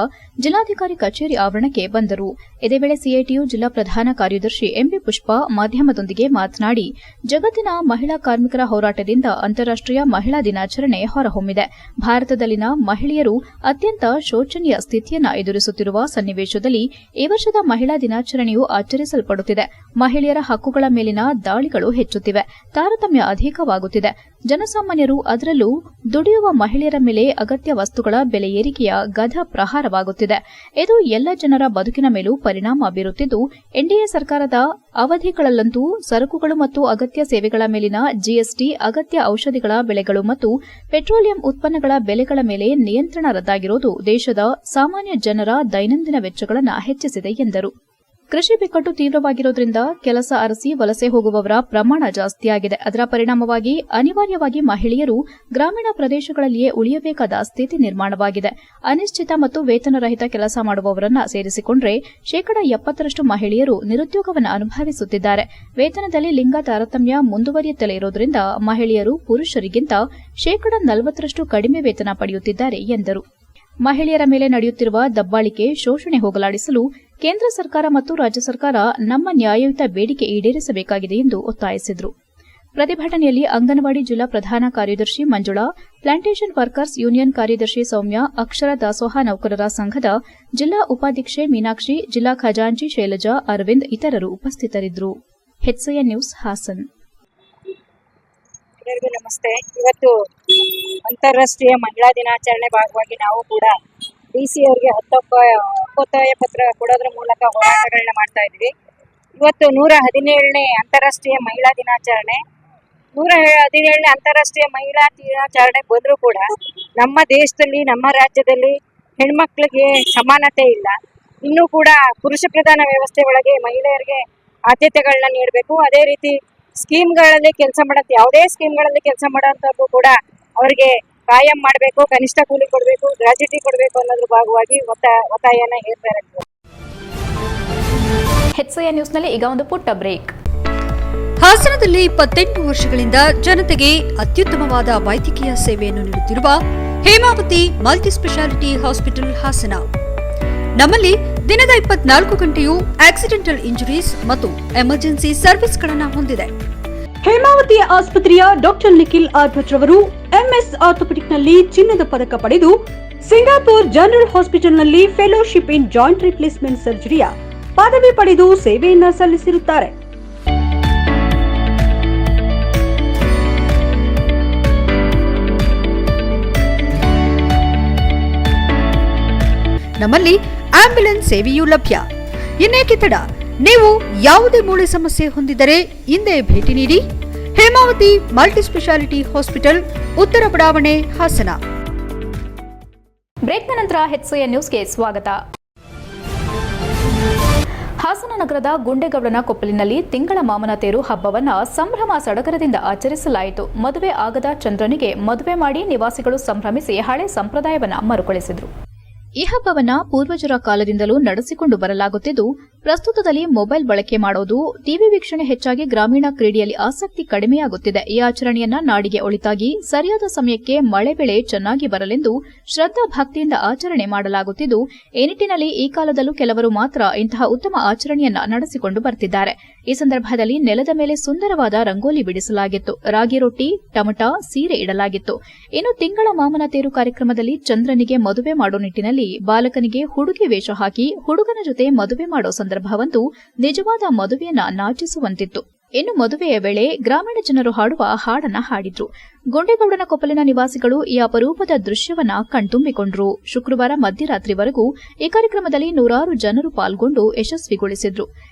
ಜಿಲ್ಲಾಧಿಕಾರಿ ಕಚೇರಿ ಆವರಣಕ್ಕೆ ಬಂದರು. ಇದೇ ವೇಳೆ ಸಿಐಟಿಯು ಜಿಲ್ಲಾ ಪ್ರಧಾನ ಕಾರ್ಯದರ್ಶಿ ಎಂಬಿ ಪುಷ್ಪ ಮಾಧ್ಯಮದೊಂದಿಗೆ ಮಾತನಾಡಿ, ಜಗತ್ತಿನ ಮಹಿಳಾ ಕಾರ್ಮಿಕರ ಹೋರಾಟದಿಂದ ಅಂತಾರಾಷ್ಟ್ರೀಯ ಮಹಿಳಾ ದಿನಾಚರಣೆ ಹೊರಹೊಮ್ಮಿದೆ. ಭಾರತದಲ್ಲಿನ ಮಹಿಳೆಯರು ಅತ್ಯಂತ ಶೋಚನೀಯ ಸ್ಥಿತಿಯನ್ನು ಎದುರಿಸುತ್ತಿರುವ ಸನ್ನಿವೇಶದಲ್ಲಿ ಈ ವರ್ಷದ ಮಹಿಳಾ ದಿನಾಚರಣೆಯು ಆಚರಿಸಲ್ಪಡುತ್ತಿದೆ. ಮಹಿಳೆಯರ ಹಕ್ಕುಗಳ ಮೇಲಿನ ದಾಳಿಗಳು ಹೆಚ್ಚುತ್ತಿವೆ, ತಾರತಮ್ಯ ಅಧಿಕವಾಗುತ್ತಿದೆ. ಜನಸಾಮಾನ್ಯರು, ಅದರಲ್ಲೂ ದುಡಿಯುವ ಮಹಿಳೆಯರ ಮೇಲೆ ಅಗತ್ಯ ವಸ್ತುಗಳ ಬೆಲೆ ಏರಿಕೆಯ ಗಧ ಪ್ರಹಾರವಾಗುತ್ತಿದೆ. ಇದು ಎಲ್ಲ ಜನರ ಬದುಕಿನ ಮೇಲೂ ಪರಿಣಾಮ ಬೀರುತ್ತಿದ್ದು, ಎನ್ಡಿಎ ಸರ್ಕಾರದ ಅವಧಿಗಳಲ್ಲಂತೂ ಸರಕುಗಳು ಮತ್ತು ಅಗತ್ಯ ಸೇವೆಗಳ ಮೇಲಿನ ಜಿಎಸ್ಟಿ, ಅಗತ್ಯ ಔಷಧಿಗಳ ಬೆಲೆಗಳು ಮತ್ತು ಪೆಟ್ರೋಲಿಯಂ ಉತ್ಪನ್ನಗಳ ಬೆಲೆಗಳ ಮೇಲೆ ನಿಯಂತ್ರಣ ರದ್ದಾಗಿರುವುದು ದೇಶದ ಸಾಮಾನ್ಯ ಜನರ ದೈನಂದಿನ ವೆಚ್ಚಗಳನ್ನು ಹೆಚ್ಚಿಸಿದೆ ಎಂದರು. ಕೃಷಿ ಬಿಕ್ಕಟ್ಟು ತೀವ್ರವಾಗಿರುವುದರಿಂದ ಕೆಲಸ ಅರಸಿ ವಲಸೆ ಹೋಗುವವರ ಪ್ರಮಾಣ ಜಾಸ್ತಿಯಾಗಿದೆ. ಅದರ ಪರಿಣಾಮವಾಗಿ ಅನಿವಾರ್ಯವಾಗಿ ಮಹಿಳೆಯರು ಗ್ರಾಮೀಣ ಪ್ರದೇಶಗಳಲ್ಲಿಯೇ ಉಳಿಯಬೇಕಾದ ಸ್ಥಿತಿ ನಿರ್ಮಾಣವಾಗಿದೆ. ಅನಿಶ್ಚಿತ ಮತ್ತು ವೇತನರಹಿತ ಕೆಲಸ ಮಾಡುವವರನ್ನ ಸೇರಿಸಿಕೊಂಡರೆ 70% ಮಹಿಳೆಯರು ನಿರುದ್ಯೋಗವನ್ನು ಅನುಭವಿಸುತ್ತಿದ್ದಾರೆ. ವೇತನದಲ್ಲಿ ಲಿಂಗ ತಾರತಮ್ಯ ಮುಂದುವರಿಯುತ್ತಲೇ ಇರುವುದರಿಂದ ಮಹಿಳೆಯರು ಪುರುಷರಿಗಿಂತ 40% ಕಡಿಮೆ ವೇತನ ಪಡೆಯುತ್ತಿದ್ದಾರೆ ಎಂದರು. ಮಹಿಳೆಯರ ಮೇಲೆ ನಡೆಯುತ್ತಿರುವ ದಬ್ಬಾಳಿಕೆ, ಶೋಷಣೆ ಹೋಗಲಾಡಿಸಲು ಕೇಂದ್ರ ಸರ್ಕಾರ ಮತ್ತು ರಾಜ್ಯ ಸರ್ಕಾರ ನಮ್ಮ ನ್ಯಾಯಯುತ ಬೇಡಿಕೆ ಈಡೇರಿಸಬೇಕಾಗಿದೆ ಎಂದು ಒತ್ತಾಯಿಸಿದರು. ಪ್ರತಿಭಟನೆಯಲ್ಲಿ ಅಂಗನವಾಡಿ ಜಿಲ್ಲಾ ಪ್ರಧಾನ ಕಾರ್ಯದರ್ಶಿ ಮಂಜುಳಾ, ಪ್ಲಾಂಟೇಷನ್ ವರ್ಕರ್ಸ್ ಯೂನಿಯನ್ ಕಾರ್ಯದರ್ಶಿ ಸೌಮ್ಯ, ಅಕ್ಷರ ದಾಸೋಹ ನೌಕರರ ಸಂಘದ ಜಿಲ್ಲಾ ಉಪಾಧ್ಯಕ್ಷೆ ಮೀನಾಕ್ಷಿ, ಜಿಲ್ಲಾ ಖಜಾಂಚಿ ಶೈಲಜಾ, ಅರವಿಂದ್ ಇತರರು ಉಪಸ್ಥಿತರಿದ್ದರು. HCI news Hassan. ಎಲ್ಲರಿಗೂ ನಮಸ್ತೆ. ಇವತ್ತು ಅಂತಾರಾಷ್ಟ್ರೀಯ ಮಹಿಳಾ ದಿನಾಚರಣೆ ಭಾಗವಾಗಿ ನಾವು ಕೂಡ DC ಅವರಿಗೆ ಒತ್ತಾಯ ಪತ್ರ ಕೊಡೋದ್ರ ಮೂಲಕ ಹೋರಾಟಗಳನ್ನ ಮಾಡ್ತಾ ಇದ್ವಿ. ಇವತ್ತು 117ನೇ ಅಂತಾರಾಷ್ಟ್ರೀಯ ಮಹಿಳಾ ದಿನಾಚರಣೆ. 117ನೇ ಅಂತಾರಾಷ್ಟ್ರೀಯ ಮಹಿಳಾ ದಿನಾಚರಣೆ ಬಂದರೂ ಕೂಡ ನಮ್ಮ ದೇಶದಲ್ಲಿ, ನಮ್ಮ ರಾಜ್ಯದಲ್ಲಿ ಹೆಣ್ಮಕ್ಳಿಗೆ ಸಮಾನತೆ ಇಲ್ಲ. ಇನ್ನೂ ಕೂಡ ಪುರುಷ ಪ್ರಧಾನ ವ್ಯವಸ್ಥೆ ಒಳಗೆ ಮಹಿಳೆಯರಿಗೆ ಆದ್ಯತೆಗಳನ್ನ ನೀಡಬೇಕು. ಅದೇ ರೀತಿ ಸ್ಕೀಮ್ಗಳಲ್ಲಿ ಕೆಲಸ ಮಾಡೋದು, ಯಾವುದೇ ಸ್ಕೀಮ್ಗಳಲ್ಲಿ ಕೆಲಸ ಮಾಡೋಂಥದ್ದು ಕೂಡ ಅವರಿಗೆ ಕಾಯಂ ಮಾಡಬೇಕು, ಕನಿಷ್ಠ ಕೂಲಿ ಕೊಡಬೇಕು, ಗ್ರಾಜ್ಯುಟಿ ಕೊಡಬೇಕು ಅನ್ನೋದ್ರ ಭಾಗವಾಗಿ ಒತ್ತಾಯನ ಹೇಳ್ತಾ ಇರೋದು. HCI ನ್ಯೂಸ್ನಲ್ಲಿ ಈಗ ಒಂದು ಪುಟ್ಟ ಬ್ರೇಕ್. ಹಾಸನದಲ್ಲಿ 28 ವರ್ಷಗಳಿಂದ ಜನತೆಗೆ ಅತ್ಯುತ್ತಮವಾದ ವೈದ್ಯಕೀಯ ಸೇವೆಯನ್ನು ನೀಡುತ್ತಿರುವ Hemavathi multi speciality hospital Hassan. ನಮ್ಮಲ್ಲಿ ದಿನದ 24 ಗಂಟೆಯೂ ಆಕ್ಸಿಡೆಂಟಲ್ ಇಂಜುರೀಸ್ ಮತ್ತು ಎಮರ್ಜೆನ್ಸಿ ಸರ್ವಿಸ್ಗಳನ್ನು ಹೊಂದಿದೆ. ಹೇಮಾವತಿ ಆಸ್ಪತ್ರೆಯ ಡಾಕ್ಟರ್ ನಿಖಿಲ್ ಆರ್ಭಟ್ ರವರು MS ಆರ್ಥೋಪೆಡಿಕ್ನಲ್ಲಿ ಚಿನ್ನದ ಪದಕ ಪಡೆದು ಸಿಂಗಾಪುರ್ ಜನರಲ್ ಹಾಸ್ಪಿಟಲ್ನಲ್ಲಿ ಫೆಲೋಶಿಪ್ ಇನ್ ಜಾಯಿಂಟ್ ರಿಪ್ಲೇಸ್ಮೆಂಟ್ ಸರ್ಜರಿಯ ಪದವಿ ಪಡೆದು ಸೇವೆಯನ್ನ ಸಲ್ಲಿಸಿರುತ್ತಾರೆ. ನಮ್ಮಲ್ಲಿ ಆಂಬ್ಯುಲೆನ್ಸ್ ಸೇವೆಯೂ ಲಭ್ಯ. ಇನ್ನೇಕೆ ತಡ? ನೀವು ಯಾವುದೇ ಮೂಳೆ ಸಮಸ್ಯೆ ಹೊಂದಿದ್ದರೆ ಹಿಂದೆ ಭೇಟಿ ನೀಡಿ. ಹೇಮಾವತಿ ಮಲ್ಟಿಸ್ಪೆಷಾಲಿಟಿ ಹಾಸ್ಪಿಟಲ್, ಉತ್ತರ ಬಡಾವಣೆ, ಹಾಸನ. ಬ್ರೇಕ್ನ ನಂತರ HCN ನ್ಯೂಸ್ಗೆ ಸ್ವಾಗತ. ಹಾಸನ ನಗರದ ಗುಂಡೇಗೌಡನ ಕೊಪ್ಪಲಿನಲ್ಲಿ ತಿಂಗಳ ಮಾಮನ ತೇರು ಹಬ್ಬವನ್ನು ಸಂಭ್ರಮ ಸಡಗರದಿಂದ ಆಚರಿಸಲಾಯಿತು. ಮದುವೆ ಆಗದ ಚಂದ್ರನಿಗೆ ಮದುವೆ ಮಾಡಿ ನಿವಾಸಿಗಳು ಸಂಭ್ರಮಿಸಿ ಹಳೆ ಸಂಪ್ರದಾಯವನ್ನು ಮರುಕಳಿಸಿದರು. ಈ ಹಬ್ಬವನ್ನ ಪೂರ್ವಜರ ಕಾಲದಿಂದಲೂ ನಡೆಸಿಕೊಂಡು ಬರಲಾಗುತ್ತಿದ್ದು, ಪ್ರಸ್ತುತದಲ್ಲಿ ಮೊಬೈಲ್ ಬಳಕೆ ಮಾಡೋದು, ಟಿವಿ ವೀಕ್ಷಣೆ ಹೆಚ್ಚಾಗಿ ಗ್ರಾಮೀಣ ಕ್ರೀಡೆಯಲ್ಲಿ ಆಸಕ್ತಿ ಕಡಿಮೆಯಾಗುತ್ತಿದೆ. ಈ ಆಚರಣೆಯನ್ನ ನಾಡಿಗೆ ಒಳಿತಾಗಿ ಸರಿಯಾದ ಸಮಯಕ್ಕೆ ಮಳೆ ಬೆಳೆ ಚೆನ್ನಾಗಿ ಬರಲೆಂದು ಶ್ರದ್ಧಾ ಭಕ್ತಿಯಿಂದ ಆಚರಣೆ ಮಾಡಲಾಗುತ್ತಿದ್ದು, ಈ ನಿಟ್ಟಿನಲ್ಲಿ ಈ ಕಾಲದಲ್ಲೂ ಕೆಲವರು ಮಾತ್ರ ಇಂತಹ ಉತ್ತಮ ಆಚರಣೆಯನ್ನ ನಡೆಸಿಕೊಂಡು ಬರ್ತಿದ್ದಾರೆ. ಈ ಸಂದರ್ಭದಲ್ಲಿ ನೆಲದ ಮೇಲೆ ಸುಂದರವಾದ ರಂಗೋಲಿ ಬಿಡಿಸಲಾಗಿತ್ತು. ರಾಗಿ ರೊಟ್ಟಿ, ಟಮಟ, ಸೀರೆ ಇಡಲಾಗಿತ್ತು. ಇನ್ನು ತಿಂಗಳ ಮಾಮನ ತೇರು ಕಾರ್ಯಕ್ರಮದಲ್ಲಿ ಚಂದ್ರನಿಗೆ ಮದುವೆ ಮಾಡೋ ನಿಟ್ಟಿನಲ್ಲಿ ಬಾಲಕನಿಗೆ ಹುಡುಗಿ ವೇಷ ಹಾಕಿ ಹುಡುಗನ ಜೊತೆ ಮದುವೆ ಮಾಡೋ ಸಂದರ್ಭವಂತೂ ನಿಜವಾದ ಮದುವೆಯನ್ನ ನಾಚಿಸುವಂತಿತ್ತು. ಇನ್ನು ಮದುವೆಯ ವೇಳೆ ಗ್ರಾಮೀಣ ಜನರು ಹಾಡುವ ಹಾಡನ್ನ ಹಾಡಿದ್ರು. ಗುಂಡೇಗೌಡನ ಕೊಪ್ಪಲಿನ ನಿವಾಸಿಗಳು ಈ ಅಪರೂಪದ ದೃಶ್ಯವನ್ನ ಕಣ್ತುಂಬಿಕೊಂಡ್ರು. ಶುಕ್ರವಾರ ಮಧ್ಯರಾತ್ರಿವರೆಗೂ ಈ ಕಾರ್ಯಕ್ರಮದಲ್ಲಿ ನೂರಾರು ಜನರು ಪಾಲ್ಗೊಂಡು ಯಶಸ್ವಿಗೊಳಿಸಿದ್ರು.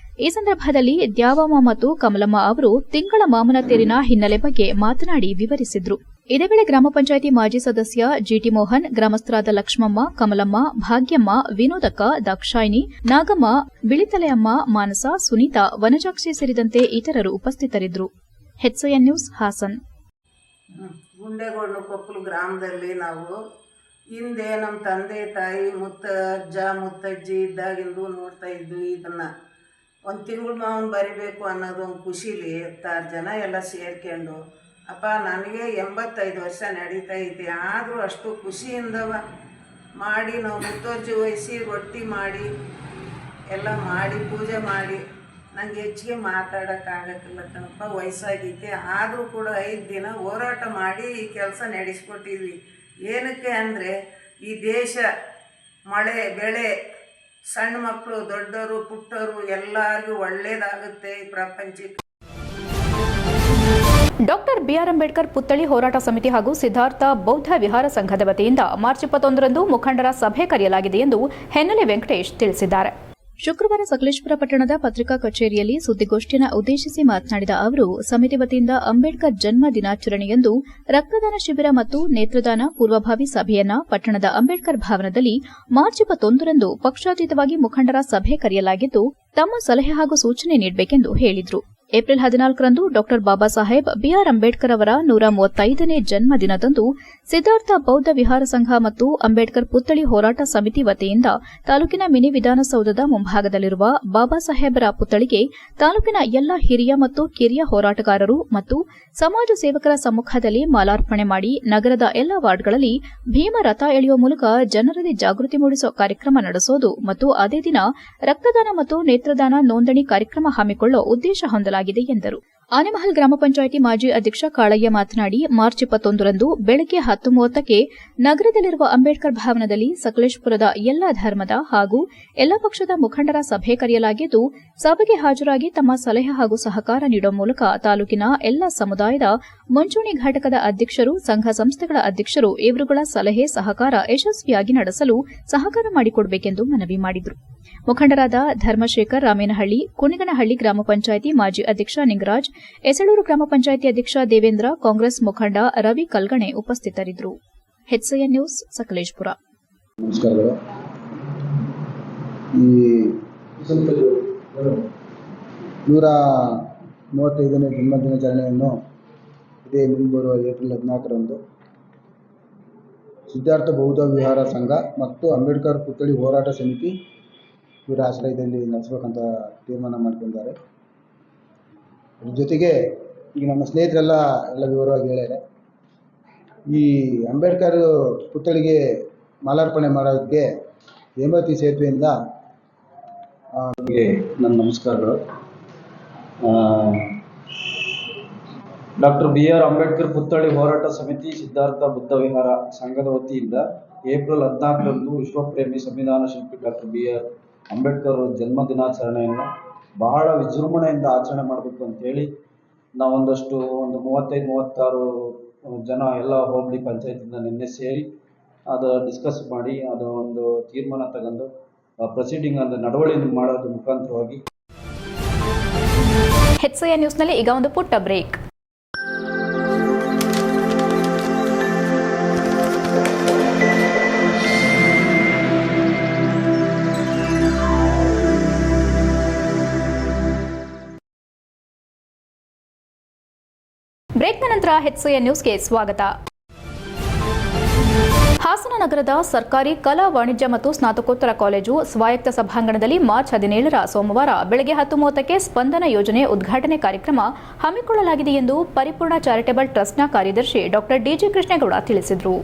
ಈ ಸಂದರ್ಭದಲ್ಲಿ ದ್ಯಾವಮ್ಮ ಮತ್ತು ಕಮಲಮ್ಮ ಅವರು ತಿಂಗಳ ಮಾಮನ ತೇರಿನ ಹಿನ್ನೆಲೆ ಬಗ್ಗೆ ಮಾತನಾಡಿ ವಿವರಿಸಿದ್ರು. ಇದೇ ವೇಳೆ ಗ್ರಾಮ ಪಂಚಾಯಿತಿ ಮಾಜಿ ಸದಸ್ಯ ಜಿಟಿ ಮೋಹನ್, ಗ್ರಾಮಸ್ಥರಾದ ಲಕ್ಷ್ಮಮ್ಮ, ಕಮಲಮ್ಮ, ಭಾಗ್ಯಮ್ಮ, ವಿನೋದಕ್ಕ, ದಾಕ್ಷಾಯಿನಿ, ನಾಗಮ್ಮ, ಬಿಳಿತಲೆಯಮ್ಮ, ಮಾನಸ, ಸುನೀತಾ, ವನಜಾಕ್ಷಿ ಸೇರಿದಂತೆ ಇತರರು ಉಪಸ್ಥಿತರಿದ್ದರು. HCN news, Hassan. ಗುಂಡೇಗೌಡನ ಕೊಪ್ಪಲು ಗ್ರಾಮದಲ್ಲಿ ನಾವು ಹಿಂದೆ ನಮ್ಮ ತಂದೆ ತಾಯಿ ಅಜ್ಜ ಮುತ್ತಜ್ಜಿ ಇದ್ದಾಗಿಂದು ನೋಡ್ತಾ ಇದ್ವಿ. ಇದನ್ನು ಒಂದು ತಿಂಗಳು ಮಾವನ್ ಬರಿಬೇಕು ಅನ್ನೋದು ಒಂದು ಖುಷಿಲಿ 6 ಜನ ಎಲ್ಲ ಸೇರ್ಕೊಂಡು, ಅಪ್ಪ ನನಗೆ 85 ವರ್ಷ ನಡೀತಾ ಐತೆ, ಆದರೂ ಅಷ್ಟು ಖುಷಿಯಿಂದ ಮಾಡಿ ನಾವು ಮುತ್ತುವರ್ಜಿ ವಹಿಸಿ ರೊಟ್ಟಿ ಮಾಡಿ ಎಲ್ಲ ಮಾಡಿ ಪೂಜೆ ಮಾಡಿ, ನನಗೆ ಹೆಚ್ಚಿಗೆ ಮಾತಾಡೋಕ್ಕಾಗಕ್ಕಿಲ್ಲ ಕಣಪ್ಪ, ವಯಸ್ಸಾಗೈತೆ. ಆದರೂ ಕೂಡ 5 ದಿನ ಹೋರಾಟ ಮಾಡಿ ಈ ಕೆಲಸ ನಡೆಸ್ಕೊಟ್ಟಿದ್ವಿ. ಏನಕ್ಕೆ ಅಂದರೆ ಈ ದೇಶ ಮಳೆ ಬೆಳೆ, ಸಣ್ಣ ಮಕ್ಕಳು ದೊಡ್ಡವರು ಪುಟ್ಟವರು ಎಲ್ಲರಿಗೂ ಒಳ್ಳೇದಾಗುತ್ತೆ ಈ ಪ್ರಪಂಚಕ್ಕೆ. ಡಾಕ್ಟರ್ ಬಿಆರ್ ಅಂಬೇಡ್ಕರ್ ಪುತ್ಥಳಿ ಹೋರಾಟ ಸಮಿತಿ ಹಾಗೂ ಸಿದ್ಧಾರ್ಥ ಬೌದ್ಧ ವಿಹಾರ ಸಂಘದ ವತಿಯಿಂದ ಮಾರ್ಚ್ 21ರಂದು ಮುಖಂಡರ ಸಭೆ ಕರೆಯಲಾಗಿದೆ ಎಂದು ಹೆನ್ನಲೆ ವೆಂಕಟೇಶ್ ತಿಳಿಸಿದ್ದಾರೆ. ಶುಕ್ರವಾರ ಸಕಲೇಶಪುರ ಪಟ್ಟಣದ ಪತ್ರಿಕಾ ಕಚೇರಿಯಲ್ಲಿ ಸುದ್ದಿಗೋಷ್ಠಿಯನ್ನು ಉದ್ದೇಶಿಸಿ ಮಾತನಾಡಿದ ಅವರು, ಸಮಿತಿ ವತಿಯಿಂದ ಅಂಬೇಡ್ಕರ್ ಜನ್ಮ ದಿನಾಚರಣೆಯಂದು ರಕ್ತದಾನ ಶಿಬಿರ ಮತ್ತು ನೇತ್ರದಾನ ಪೂರ್ವಭಾವಿ ಸಭೆಯನ್ನ ಪಟ್ಟಣದ ಅಂಬೇಡ್ಕರ್ ಭವನದಲ್ಲಿ ಮಾರ್ಚ್ 21ರಂದು ಪಕ್ಷಾತೀತವಾಗಿ ಮುಖಂಡರ ಸಭೆ ಕರೆಯಲಾಗಿದ್ದು, ತಮ್ಮ ಸಲಹೆ ಹಾಗೂ ಸೂಚನೆ ನೀಡಬೇಕೆಂದು ಹೇಳಿದರು. April 14ರಂದು doctor Baba Saheb B R Ambedkar ಅವರ 135ನೇ ಜನ್ಮ ದಿನದಂದು ಸಿದ್ಧಾರ್ಥ ಬೌದ್ಧ ವಿಹಾರ ಸಂಘ ಮತ್ತು ಅಂಬೇಡ್ಕರ್ ಪುತ್ಥಳಿ ಹೋರಾಟ ಸಮಿತಿ ವತಿಯಿಂದ ತಾಲೂಕಿನ ಮಿನಿ ವಿಧಾನಸೌಧದ ಮುಂಭಾಗದಲ್ಲಿರುವ ಬಾಬಾ ಸಾಹೇಬರ ಪುತ್ಥಳಿಗೆ ತಾಲೂಕಿನ ಎಲ್ಲ ಹಿರಿಯ ಮತ್ತು ಕಿರಿಯ ಹೋರಾಟಗಾರರು ಮತ್ತು ಸಮಾಜ ಸೇವಕರ ಸಮ್ಮುಖದಲ್ಲಿ ಮಾಲಾರ್ಪಣೆ ಮಾಡಿ ನಗರದ ಎಲ್ಲ ವಾರ್ಡ್ಗಳಲ್ಲಿ ಭೀಮ ರಥ ಎಳೆಯುವ ಮೂಲಕ ಜನರಲ್ಲಿ ಜಾಗೃತಿ ಮೂಡಿಸುವ ಕಾರ್ಯಕ್ರಮ ನಡೆಸೋದು ಮತ್ತು ಅದೇ ದಿನ ರಕ್ತದಾನ ಮತ್ತು ನೇತ್ರದಾನ ನೋಂದಣಿ ಕಾರ್ಯಕ್ರಮ ಹಮ್ಮಿಕೊಳ್ಳುವ ಉದ್ದೇಶ ಹೊಂದಲಾಗಿದೆ ಎಂದರು. ಆನೆಮಹಲ್ ಗ್ರಾಮ ಪಂಚಾಯಿತಿ ಮಾಜಿ ಅಧ್ಯಕ್ಷ ಕಾಳಯ್ಯ ಮಾತನಾಡಿ, ಮಾರ್ಚ್ 21ರಂದು ಬೆಳಗ್ಗೆ 10:30ಕ್ಕೆ ನಗರದಲ್ಲಿರುವ ಅಂಬೇಡ್ಕರ್ ಭವನದಲ್ಲಿ ಸಕಲೇಶಪುರದ ಎಲ್ಲಾ ಧರ್ಮದ ಹಾಗೂ ಎಲ್ಲಾ ಪಕ್ಷದ ಮುಖಂಡರ ಸಭೆ ಕರೆಯಲಾಗಿದ್ದು, ಸಭೆಗೆ ಹಾಜರಾಗಿ ತಮ್ಮ ಸಲಹೆ ಹಾಗೂ ಸಹಕಾರ ನೀಡುವ ಮೂಲಕ ತಾಲೂಕಿನ ಎಲ್ಲಾ ಸಮುದಾಯದ ಮುಂಚೂಣಿ ಘಟಕದ ಅಧ್ಯಕ್ಷರು, ಸಂಘ ಸಂಸ್ಥೆಗಳ ಅಧ್ಯಕ್ಷರು ಇವರುಗಳ ಸಲಹೆ ಸಹಕಾರ ಯಶಸ್ವಿಯಾಗಿ ನಡೆಸಲು ಸಹಕಾರ ಮಾಡಿಕೊಡಬೇಕೆಂದು ಮನವಿ ಮಾಡಿದರು. ಮುಖಂಡರಾದ ಧರ್ಮಶೇಖರ್ ರಾಮೇನಹಳ್ಳಿ, ಕುಣಿಗನಹಳ್ಳಿ ಗ್ರಾಮ ಪಂಚಾಯಿತಿ ಮಾಜಿ ಅಧ್ಯಕ್ಷ ನಿಂಗರಾಜ್, ಎಸಳೂರು ಗ್ರಾಮ ಪಂಚಾಯಿತಿ ಅಧ್ಯಕ್ಷ ದೇವೇಂದ್ರ, ಕಾಂಗ್ರೆಸ್ ಮುಖಂಡ ರವಿ ಕಲ್ಗಣೆ ಉಪಸ್ಥಿತರಿದ್ದರು. HCN news, Sakleshpur. ನಮಸ್ಕಾರಗಳು. ಈ 135ನೇ ಜನ್ಮದಿನಾಚರಣೆಯನ್ನು ಇದೇ ಮುಂಬರುವ ಏಪ್ರಿಲ್ 14ರಂದು ಸಿದ್ಧಾರ್ಥ ಬೌದ್ಧ ವಿಹಾರ ಸಂಘ ಮತ್ತು ಅಂಬೇಡ್ಕರ್ ಪುತ್ಥಳಿ ಹೋರಾಟ ಸಮಿತಿ ಇವರ ಆಶ್ರಯದಲ್ಲಿ ನಡೆಸಬೇಕಂತ ತೀರ್ಮಾನ ಮಾಡಿಕೊಂಡಿದ್ದಾರೆ. ಅದ್ರ ಜೊತೆಗೆ ಈಗ ನಮ್ಮ ಸ್ನೇಹಿತರೆಲ್ಲ ವಿವರವಾಗಿ ಹೇಳ್ಯಾರೆ. ಈ ಅಂಬೇಡ್ಕರ್ ಪುತ್ಥಳಿಗೆ ಮಾಲಾರ್ಪಣೆ ಮಾಡೋದಕ್ಕೆ ಹೇಮಾವತಿ ಸೇತುವೆಯಿಂದ ನನ್ನ ನಮಸ್ಕಾರಗಳು. ಡಾಕ್ಟರ್ ಬಿಆರ್ ಅಂಬೇಡ್ಕರ್ ಪುತ್ಥಳಿ ಹೋರಾಟ ಸಮಿತಿ ಸಿದ್ಧಾರ್ಥ ಬುದ್ಧ ವಿಹಾರ ಸಂಘದ ವತಿಯಿಂದ ಏಪ್ರಿಲ್ 14ರಂದು ವಿಶ್ವಪ್ರೇಮಿ ಸಂವಿಧಾನ ಶಿಲ್ಪಿ ಡಾಕ್ಟರ್ ಬಿಆರ್ ಅಂಬೇಡ್ಕರ್ ಜನ್ಮ ದಿನಾಚರಣೆಯನ್ನು ಬಹಳ ವಿಜೃಂಭಣೆಯಿಂದ ಆಚರಣೆ ಮಾಡಬೇಕು ಅಂತೇಳಿ ನಾವೊಂದಷ್ಟು 35-36 ಜನ ಎಲ್ಲ ಹೋಬಳಿ ಪಂಚಾಯತಿಂದ ನಿನ್ನೆ ಸೇರಿ ಅದು ಡಿಸ್ಕಸ್ ಮಾಡಿ ಅದು ಒಂದು ತೀರ್ಮಾನ ತಗೊಂಡು ಪ್ರೊಸೀಡಿಂಗ್ ಅಂದರೆ ನಡವಳಿ ಮಾಡೋದ್ರ ಮುಖಾಂತರವಾಗಿ. HCI ನ್ಯೂಸ್ನಲ್ಲಿ ಈಗ ಒಂದು ಪುಟ್ಟ ಬ್ರೇಕ್. ಬ್ರೇಕ್ನ ನಂತರ HCI ನ್ಯೂಸ್ಗೆ ಸ್ವಾಗತ. ಹಾಸನ ನಗರದ ಸರ್ಕಾರಿ ಕಲಾ ವಾಣಿಜ್ಯ ಮತ್ತು ಸ್ನಾತಕೋತ್ತರ ಕಾಲೇಜು ಸ್ವಾಯತ್ತ ಸಭಾಂಗಣದಲ್ಲಿ ಮಾರ್ಚ್ 17ರ ಸೋಮವಾರ ಬೆಳಗ್ಗೆ 10:30ಕ್ಕೆ ಸ್ಪಂದನ ಯೋಜನೆ ಉದ್ಘಾಟನೆ ಕಾರ್ಯಕ್ರಮ ಹಮ್ಮಿಕೊಳ್ಳಲಾಗಿದೆ ಎಂದು ಪರಿಪೂರ್ಣ ಚಾರಿಟೇಬಲ್ ಟ್ರಸ್ಟ್ನ ಕಾರ್ಯದರ್ಶಿ ಡಾ ಡಿಜಿ ಕೃಷ್ಣೇಗೌಡ ತಿಳಿಸಿದರು.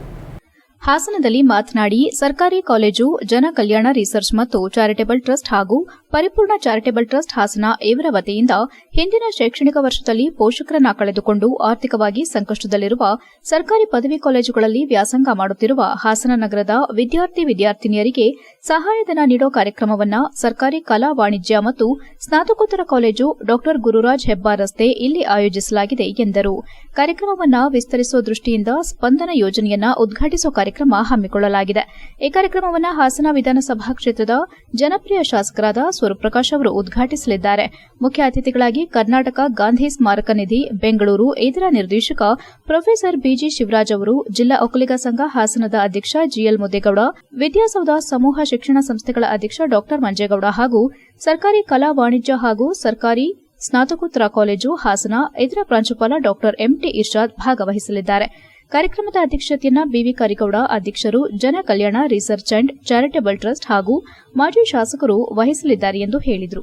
ಹಾಸನದಲ್ಲಿ ಮಾತನಾಡಿ ಸರ್ಕಾರಿ ಕಾಲೇಜು ಜನ ಕಲ್ಯಾಣ ರಿಸರ್ಚ್ ಮತ್ತು ಚಾರಿಟೇಬಲ್ ಟ್ರಸ್ಟ್ ಹಾಗೂ ಪರಿಪೂರ್ಣ ಚಾರಿಟೇಬಲ್ ಟ್ರಸ್ಟ್ ಹಾಸನ ಇವರ ವತಿಯಿಂದ ಹಿಂದಿನ ಶೈಕ್ಷಣಿಕ ವರ್ಷದಲ್ಲಿ ಪೋಷಕರನ್ನ ಕಳೆದುಕೊಂಡು ಆರ್ಥಿಕವಾಗಿ ಸಂಕಷ್ಟದಲ್ಲಿರುವ ಸರ್ಕಾರಿ ಪದವಿ ಕಾಲೇಜುಗಳಲ್ಲಿ ವ್ಯಾಸಂಗ ಮಾಡುತ್ತಿರುವ ಹಾಸನ ನಗರದ ವಿದ್ಯಾರ್ಥಿನಿಯರಿಗೆ ಸಹಾಯಧನ ನೀಡೋ ಕಾರ್ಯಕ್ರಮವನ್ನು ಸರ್ಕಾರಿ ಕಲಾ ವಾಣಿಜ್ಯ ಮತ್ತು ಸ್ನಾತಕೋತ್ತರ ಕಾಲೇಜು ಡಾ ಗುರುರಾಜ್ ಹೆಬ್ಬಾರ್ ರಸ್ತೆ ಇಲ್ಲಿ ಆಯೋಜಿಸಲಾಗಿದೆ ಎಂದರು. ಕಾರ್ಯಕ್ರಮವನ್ನು ವಿಸ್ತರಿಸುವ ದೃಷ್ಟಿಯಿಂದ ಸ್ಪಂದನ ಯೋಜನೆಯನ್ನ ಉದ್ಘಾಟಿಸುವ ಕಾರ್ಯಕ್ರಮ ಹಮ್ಮಿಕೊಳ್ಳಲಾಗಿದೆ. ಈ ಕಾರ್ಯಕ್ರಮವನ್ನು ಹಾಸನ ವಿಧಾನಸಭಾ ಕ್ಷೇತ್ರದ ಜನಪ್ರಿಯ ಶಾಸಕರಾದ ಸ್ವರೂಪ್ ಪ್ರಕಾಶ್ ಅವರು ಉದ್ಘಾಟಿಸಲಿದ್ದಾರೆ. ಮುಖ್ಯ ಅತಿಥಿಗಳಾಗಿ ಕರ್ನಾಟಕ ಗಾಂಧಿ ಸ್ಮಾರಕ ನಿಧಿ ಬೆಂಗಳೂರು ಇದರ ನಿರ್ದೇಶಕ ಪ್ರೊಫೆಸರ್ ಬಿಜಿ ಶಿವರಾಜ್ ಅವರು, ಜಿಲ್ಲಾ ಒಕ್ಕಲಿಗ ಸಂಘ ಹಾಸನದ ಅಧ್ಯಕ್ಷ ಜಿಎಲ್ ಮುದ್ದೇಗೌಡ, ವಿದ್ಯಾಸೌಧ ಸಮೂಹ ಶಿಕ್ಷಣ ಸಂಸ್ಥೆಗಳ ಅಧ್ಯಕ್ಷ ಡಾ ಮಂಜೇಗೌಡ ಹಾಗೂ ಸರ್ಕಾರಿ ಕಲಾ ವಾಣಿಜ್ಯ ಹಾಗೂ ಸರ್ಕಾರಿ ಸ್ನಾತಕೋತ್ತರ ಕಾಲೇಜು ಹಾಸನ ಇದರ ಪ್ರಾಂಶುಪಾಲ ಡಾ ಎಂಟಿ ಇರ್ಷಾದ್ ಭಾಗವಹಿಸಲಿದ್ದಾರೆ. ಕಾರ್ಯಕ್ರಮದ ಅಧ್ಯಕ್ಷತೆಯನ್ನು ಬಿವಿ ಕರಿಗೌಡ ಅಧ್ಯಕ್ಷರು, Jana Kalyana research and charitable trust ಹಾಗೂ ಮಾಜಿ ಶಾಸಕರು ವಹಿಸಲಿದ್ದಾರೆ ಎಂದು ಹೇಳಿದರು.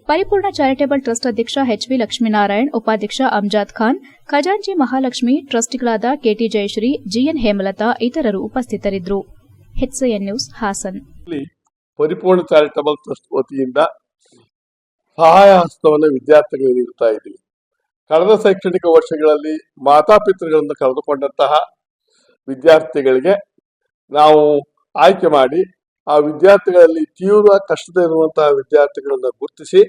ಪರಿಪೂರ್ಣ ಚಾರಿಟೇಬಲ್ ಟ್ರಸ್ಟ್ ಅಧ್ಯಕ್ಷ ಎಚ್ವಿ ಲಕ್ಷ್ಮೀನಾರಾಯಣ್, ಉಪಾಧ್ಯಕ್ಷ ಅಮ್ಜಾದ್ ಖಾನ್, ಖಜಾಂಚಿ ಮಹಾಲಕ್ಷ್ಮಿ, ಟ್ರಸ್ಟಿಗಳಾದ ಕೆಟಿ ಜಯಶ್ರೀ, ಜಿಎನ್ ಹೇಮಲತಾ ಇತರರು ಉಪಸ್ಥಿತರಿದ್ದರು. HCN news Hassan. Paripoorna charitable trust ವತಿಯಿಂದ ಸಹಾಯ ಹಸ್ತವನ್ನು ವಿದ್ಯಾರ್ಥಿಗಳಿಗೆ ನೀಡುತ್ತಾ ಇದ್ದೀವಿ. ಕಳೆದ ಶೈಕ್ಷಣಿಕ ವರ್ಷಗಳಲ್ಲಿ ಮಾತಾಪಿತೃಗಳನ್ನು ಕಳೆದುಕೊಂಡಂತಹ ವಿದ್ಯಾರ್ಥಿಗಳಿಗೆ ನಾವು ಆಯ್ಕೆ ಮಾಡಿ ಆ ವಿದ್ಯಾರ್ಥಿಗಳಲ್ಲಿ ತೀವ್ರ ಕಷ್ಟದಲ್ಲಿರುವಂತಹ ವಿದ್ಯಾರ್ಥಿಗಳನ್ನು ಗುರುತಿಸಿ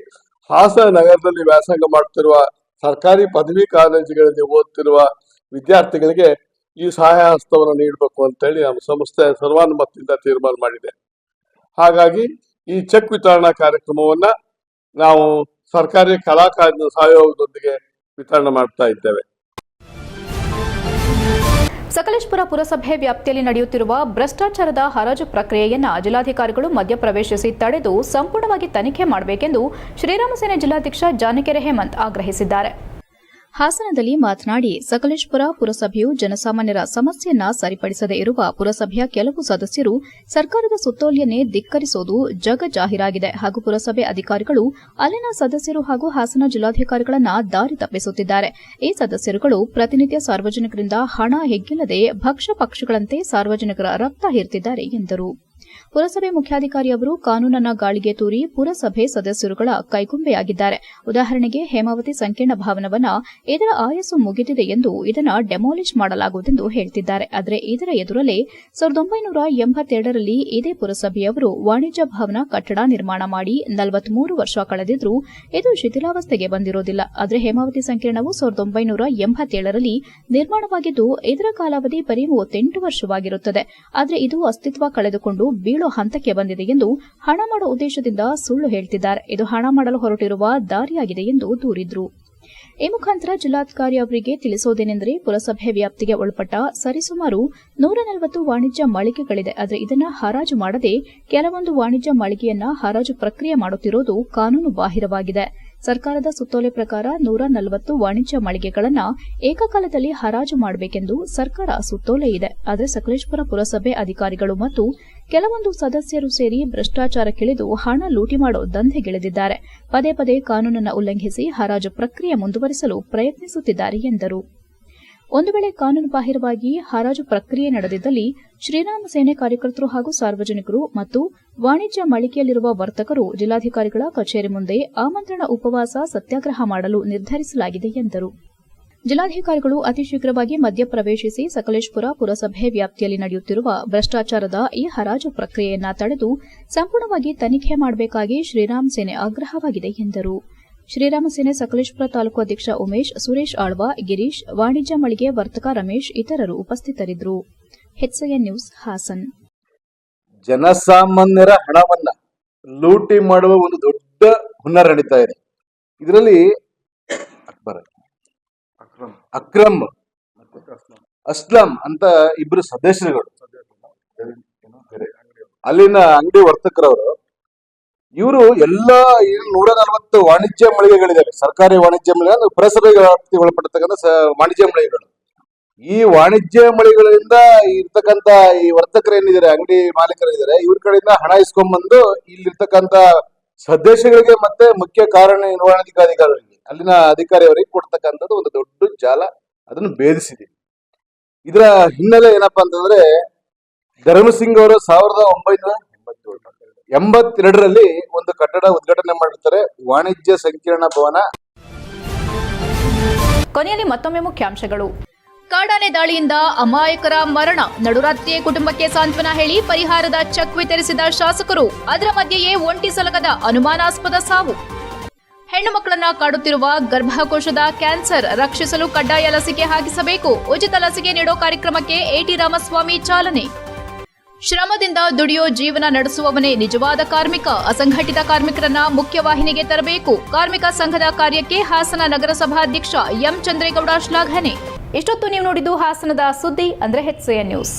ಹಾಸನ ನಗರದಲ್ಲಿ ವ್ಯಾಸಂಗ ಮಾಡುತ್ತಿರುವ ಸರ್ಕಾರಿ ಪದವಿ ಕಾಲೇಜುಗಳಲ್ಲಿ ಓದುತ್ತಿರುವ ವಿದ್ಯಾರ್ಥಿಗಳಿಗೆ ಈ ಸಹಾಯ ಹಸ್ತವನ್ನು ನೀಡಬೇಕು ಅಂತೇಳಿ ನಮ್ಮ ಸಂಸ್ಥೆ ಸರ್ವಾನುಮತದಿಂದ ತೀರ್ಮಾನ ಮಾಡಿದೆ. ಹಾಗಾಗಿ ಈ ಚೆಕ್ ವಿತರಣಾ ಕಾರ್ಯಕ್ರಮವನ್ನ ನಾವು ಸರ್ಕಾರಿ ಕಲಾ ಕಾಲೇಜಿನ ಸಹಯೋಗದೊಂದಿಗೆ ವಿತರಣೆ ಮಾಡ್ತಾ ಇದ್ದೇವೆ. ಸಕಲೇಶಪುರ ಪುರಸಭೆ ವ್ಯಾಪ್ತಿಯಲ್ಲಿ ನಡೆಯುತ್ತಿರುವ ಭ್ರಷ್ಟಾಚಾರದ ಹರಾಜು ಪ್ರಕ್ರಿಯೆಯನ್ನು ಜಿಲ್ಲಾಧಿಕಾರಿಗಳು ಮಧ್ಯಪ್ರವೇಶಿಸಿ ತಡೆದು ಸಂಪೂರ್ಣವಾಗಿ ತನಿಖೆ ಮಾಡಬೇಕೆಂದು ಶ್ರೀರಾಮ ಸೇನೆ ಜಿಲ್ಲಾಧ್ಯಕ್ಷ ಜಾನಕೆರೆ ಹೇಮಂತ್ ಆಗ್ರಹಿಸಿದ್ದಾರೆ. ಹಾಸನದಲ್ಲಿ ಮಾತನಾಡಿ, ಸಕಲೇಶಪುರ ಪುರಸಭೆಯು ಜನಸಾಮಾನ್ಯರ ಸಮಸ್ಯೆಯನ್ನ ಸರಿಪಡಿಸದೇ ಇರುವ ಪುರಸಭೆಯ ಕೆಲವು ಸದಸ್ಯರು ಸರ್ಕಾರದ ಸುತ್ತೋಲೆಯನ್ನೇ ಧಿಕ್ಕರಿಸುವುದು ಜಗಜಾಹೀರಾಗಿದೆ ಹಾಗೂ ಪುರಸಭೆ ಅಧಿಕಾರಿಗಳು ಅಲ್ಲಿನ ಸದಸ್ಯರು ಹಾಗೂ ಹಾಸನ ಜಿಲ್ಲಾಧಿಕಾರಿಗಳನ್ನ ದಾರಿ ತಪ್ಪಿಸುತ್ತಿದ್ದಾರೆ. ಈ ಸದಸ್ಯರುಗಳು ಪ್ರತಿನಿತ್ಯ ಸಾರ್ವಜನಿಕರಿಂದ ಹಣ ಹೆಗ್ಗಿಲ್ಲದೆ ಭಕ್ಷ್ಯ ಪಕ್ಷಿಗಳಂತೆ ಸಾರ್ವಜನಿಕರ ರಕ್ತ ಹೀರ್ತಿದ್ದಾರೆ ಎಂದರು. ಪುರಸಭೆ ಮುಖ್ಯಾಧಿಕಾರಿ ಅವರು ಕಾನೂನನ್ನ ಗಾಳಿಗೆ ತೂರಿ ಪುರಸಭೆ ಸದಸ್ಯರುಗಳ ಕೈಗೊಂಬೆಯಾಗಿದ್ದಾರೆ. ಉದಾಹರಣೆಗೆ ಹೇಮಾವತಿ ಸಂಕೀರ್ಣ ಭವನವನ್ನ ಇದರ ಆಯಸ್ಸು ಮುಗಿದಿದೆ ಎಂದು ಇದನ್ನ ಡೆಮಾಲಿಷ್ ಮಾಡಲಾಗುವುದೆಂದು ಹೇಳ್ತಿದ್ದಾರೆ. ಆದರೆ ಇದರ ಎದುರಲ್ಲೇ 1982ರಲ್ಲಿ ಇದೇ ಪುರಸಭೆಯವರು ವಾಣಿಜ್ಯ ಭವನ ಕಟ್ಟಡ ನಿರ್ಮಾಣ ಮಾಡಿ 43 ವರ್ಷ ಕಳೆದಿದ್ರೂ ಇದು ಶಿಥಿಲಾವಸ್ಥೆಗೆ ಬಂದಿರೋದಿಲ್ಲ. ಆದರೆ ಹೇಮಾವತಿ ಸಂಕೀರ್ಣವು 1987ರಲ್ಲಿ ನಿರ್ಮಾಣವಾಗಿದ್ದು ಇದರ ಕಾಲಾವಧಿ ಬರೀ 38 ವರ್ಷವಾಗಿರುತ್ತದೆ. ಆದರೆ ಇದು ಅಸ್ತಿತ್ವ ಕಳೆದುಕೊಂಡು ಬೀಳೋ ಹಂತಕ್ಕೆ ಬಂದಿದೆ ಎಂದು ಹಣ ಮಾಡುವ ಉದ್ದೇಶದಿಂದ ಸುಳ್ಳು ಹೇಳ್ತಿದ್ದಾರೆ. ಇದು ಹಣ ಮಾಡಲು ಹೊರಟಿರುವ ದಾರಿಯಾಗಿದೆ ಎಂದು ದೂರಿದ್ರು. ಈ ಮುಖಾಂತರ ಜಿಲ್ಲಾಧಿಕಾರಿ ಅವರಿಗೆ ತಿಳಿಸೋದೇನೆಂದರೆ, ಪುರಸಭೆ ವ್ಯಾಪ್ತಿಗೆ ಒಳಪಟ್ಟ ಸರಿಸುಮಾರು 140 ವಾಣಿಜ್ಯ ಮಳಿಗೆಗಳಿದೆ. ಆದರೆ ಇದನ್ನು ಹರಾಜು ಮಾಡದೆ ಕೆಲವೊಂದು ವಾಣಿಜ್ಯ ಮಳಿಗೆಯನ್ನ ಹರಾಜು ಪ್ರಕ್ರಿಯೆ ಮಾಡುತ್ತಿರುವುದು ಕಾನೂನು ಬಾಹಿರವಾಗಿದೆ. ಸರ್ಕಾರದ ಸುತ್ತೋಲೆ ಪ್ರಕಾರ 140 ವಾಣಿಜ್ಯ ಮಳಿಗೆಗಳನ್ನು ಏಕಕಾಲದಲ್ಲಿ ಹರಾಜು ಮಾಡಬೇಕೆಂದು ಸರ್ಕಾರ ಸುತ್ತೋಲೆ ಇದೆ. ಆದರೆ ಸಕಲೇಶಪುರ ಪುರಸಭೆ ಅಧಿಕಾರಿಗಳು ಮತ್ತು ಕೆಲವೊಂದು ಸದಸ್ಯರು ಸೇರಿ ಭ್ರಷ್ಟಾಚಾರಕ್ಕಿಳಿದು ಹಣ ಲೂಟಿ ಮಾಡೋ ದಂಧೆಗಿಳಿದಿದ್ದಾರೆ. ಪದೇ ಪದೇ ಕಾನೂನನ್ನು ಉಲ್ಲಂಘಿಸಿ ಹರಾಜು ಪ್ರಕ್ರಿಯೆ ಮುಂದುವರಿಸಲು ಪ್ರಯತ್ನಿಸುತ್ತಿದ್ದಾರೆ ಎಂದರು. ಒಂದು ವೇಳೆ ಕಾನೂನು ಬಾಹಿರವಾಗಿ ಹರಾಜು ಪ್ರಕ್ರಿಯೆ ನಡೆದಿದ್ದಲ್ಲಿ ಶ್ರೀರಾಮ ಸೇನೆ ಕಾರ್ಯಕರ್ತರು ಹಾಗೂ ಸಾರ್ವಜನಿಕರು ಮತ್ತು ವಾಣಿಜ್ಯ ಮಳಿಗೆಯಲ್ಲಿರುವ ವರ್ತಕರು ಜಿಲ್ಲಾಧಿಕಾರಿಗಳ ಕಚೇರಿ ಮುಂದೆ ಆಮಂತ್ರಣ ಉಪವಾಸ ಸತ್ಯಾಗ್ರಹ ಮಾಡಲು ನಿರ್ಧರಿಸಲಾಗಿದೆ ಎಂದರು. ಜಿಲ್ಲಾಧಿಕಾರಿಗಳು ಅತಿ ಶೀಘ್ರವಾಗಿ ಮಧ್ಯಪ್ರವೇಶಿಸಿ ಸಕಲೇಶಪುರ ಪುರಸಭೆ ವ್ಯಾಪ್ತಿಯಲ್ಲಿ ನಡೆಯುತ್ತಿರುವ ಭ್ರಷ್ಟಾಚಾರದ ಈ ಹರಾಜು ಪ್ರಕ್ರಿಯೆಯನ್ನು ತಡೆದು ಸಂಪೂರ್ಣವಾಗಿ ತನಿಖೆ ಮಾಡಬೇಕಾಗಿ ಶ್ರೀರಾಮ ಸೇನೆ ಆಗ್ರಹವಾಗಿದೆ ಎಂದರು. ಶ್ರೀರಾಮ ಸೇನೆ ಸಕಲೇಶಪುರ ತಾಲೂಕು ಅಧ್ಯಕ್ಷ ಉಮೇಶ್, ಸುರೇಶ್ ಆಳ್ವ, ಗಿರೀಶ್, ವಾಣಿಜ್ಯ ಮಳಿಗೆ ವರ್ತಕ ರಮೇಶ್ ಇತರರು ಉಪಸ್ಥಿತರಿದ್ದರು. HCN news Hassan. ಜನಸಾಮಾನ್ಯರ ಹಣವನ್ನ ಲೂಟಿ ಮಾಡುವ ಒಂದು ದೊಡ್ಡ ಹುನ್ನಾರ ನಡೀತಾ ಇದೆ. ಇದರಲ್ಲಿ ಅಕ್ರಮ್ ಅಸ್ಲಂ ಅಂತ ಇಬ್ರು ಸದಸ್ಯರುಗಳು, ಅಲ್ಲಿನ ಅಂಗಡಿ ವರ್ತಕರವರು, ಇವರು ಎಲ್ಲಾ 140 ವಾಣಿಜ್ಯ ಮಳಿಗೆಗಳಿದ್ದಾವೆ, ಸರ್ಕಾರಿ ವಾಣಿಜ್ಯ ಮಳಿಗೆ, ಪುರಸಭೆಗೆ ಒಳಪಟ್ಟಿರ್ತಕ್ಕಂಥ ವಾಣಿಜ್ಯ ಮಳಿಗೆಗಳು. ಈ ವಾಣಿಜ್ಯ ಮಳಿಗೆಗಳಿಂದ ಇರ್ತಕ್ಕಂತ ಈ ವರ್ತಕರು ಏನಿದ್ದಾರೆ, ಅಂಗಡಿ ಮಾಲೀಕರಿದ್ದಾರೆ, ಇವ್ರ ಕಡೆಯಿಂದ ಹಣ ಇಸ್ಕೊಂಡ್ಬಂದು ಇಲ್ಲಿರ್ತಕ್ಕಂತ ಸದಸ್ಯಗಳಿಗೆ ಮತ್ತೆ ಮುಖ್ಯ ಕಾರ್ಯನಿರ್ವಹಣಾಧಿಕಾರಿಗಳಿಗೆ, ಅಲ್ಲಿನ ಅಧಿಕಾರಿಯವರಿಗೆ ಕೊಡ್ತಕ್ಕಂಥದ್ದು ಒಂದು ದೊಡ್ಡ ಜಾಲ. ಅದನ್ನು ಭೇದಿಸಿದೆ. ಇದರ ಹಿನ್ನೆಲೆ ಏನಪ್ಪಾ ಅಂತಂದ್ರೆ, ಧರ್ಮಸಿಂಗ್ ಅವರು 1982ರಲ್ಲಿ ಒಂದು ಕಟ್ಟಡ ಉದ್ಘಾಟನೆ ಮಾಡಿರ್ತಾರೆ, ವಾಣಿಜ್ಯ ಸಂಕೀರ್ಣ ಭವನ. ಕೊನೆಯಲ್ಲಿ ಮತ್ತೊಮ್ಮೆ ಮುಖ್ಯಾಂಶಗಳು. ಕಾಡಾನೆ ದಾಳಿಯಿಂದ ಅಮಾಯಕರ ಮರಣ, ನಡುರಾತ್ರಿಯೇ ಕುಟುಂಬಕ್ಕೆ ಸಾಂತ್ವನ ಹೇಳಿ ಪರಿಹಾರದ ಚೆಕ್ ವಿತರಿಸಿದ ಶಾಸಕರು. ಅದರ ಮಧ್ಯೆಯೇ ಒಂಟಿ ಸಲಗದ ಅನುಮಾನಾಸ್ಪದ ಸಾವು. ಹೆಣ್ಣು ಮಕ್ಕಳನ್ನ ಕಾಡುತ್ತಿರುವ ಗರ್ಭಕೋಶದ ಕ್ಯಾನ್ಸರ್ ರಕ್ಷಿಸಲು ಕಡ್ಡಾಯ ಲಸಿಕೆ ಹಾಕಿಸಬೇಕು, ಉಚಿತ ಲಸಿಕೆ ನೀಡೋ ಕಾರ್ಯಕ್ರಮಕ್ಕೆ ಎಟಿ ರಾಮಸ್ವಾಮಿ ಚಾಲನೆ. ಶ್ರಮದಿಂದ ದುಡಿಯೋ ಜೀವನ ನಡೆಸುವವನೇ ನಿಜವಾದ ಕಾರ್ಮಿಕ, ಅಸಂಘಟಿತ ಕಾರ್ಮಿಕರನ್ನ ಮುಖ್ಯವಾಹಿನಿಗೆ ತರಬೇಕು. ಕಾರ್ಮಿಕ ಸಂಘದ ಕಾರ್ಯಕ್ಕೆ ಹಾಸನ ನಗರಸಭಾಧ್ಯಕ್ಷ ಎಂ ಚಂದ್ರೇಗೌಡ ಶ್ಲಾಘನೆ. ಇಷ್ಟೊತ್ತು ನೀವು ನೋಡಿದ್ದು ಹಾಸನದ ಸುದ್ದಿ ಅಂದ್ರೆ HCN ನ್ಯೂಸ್.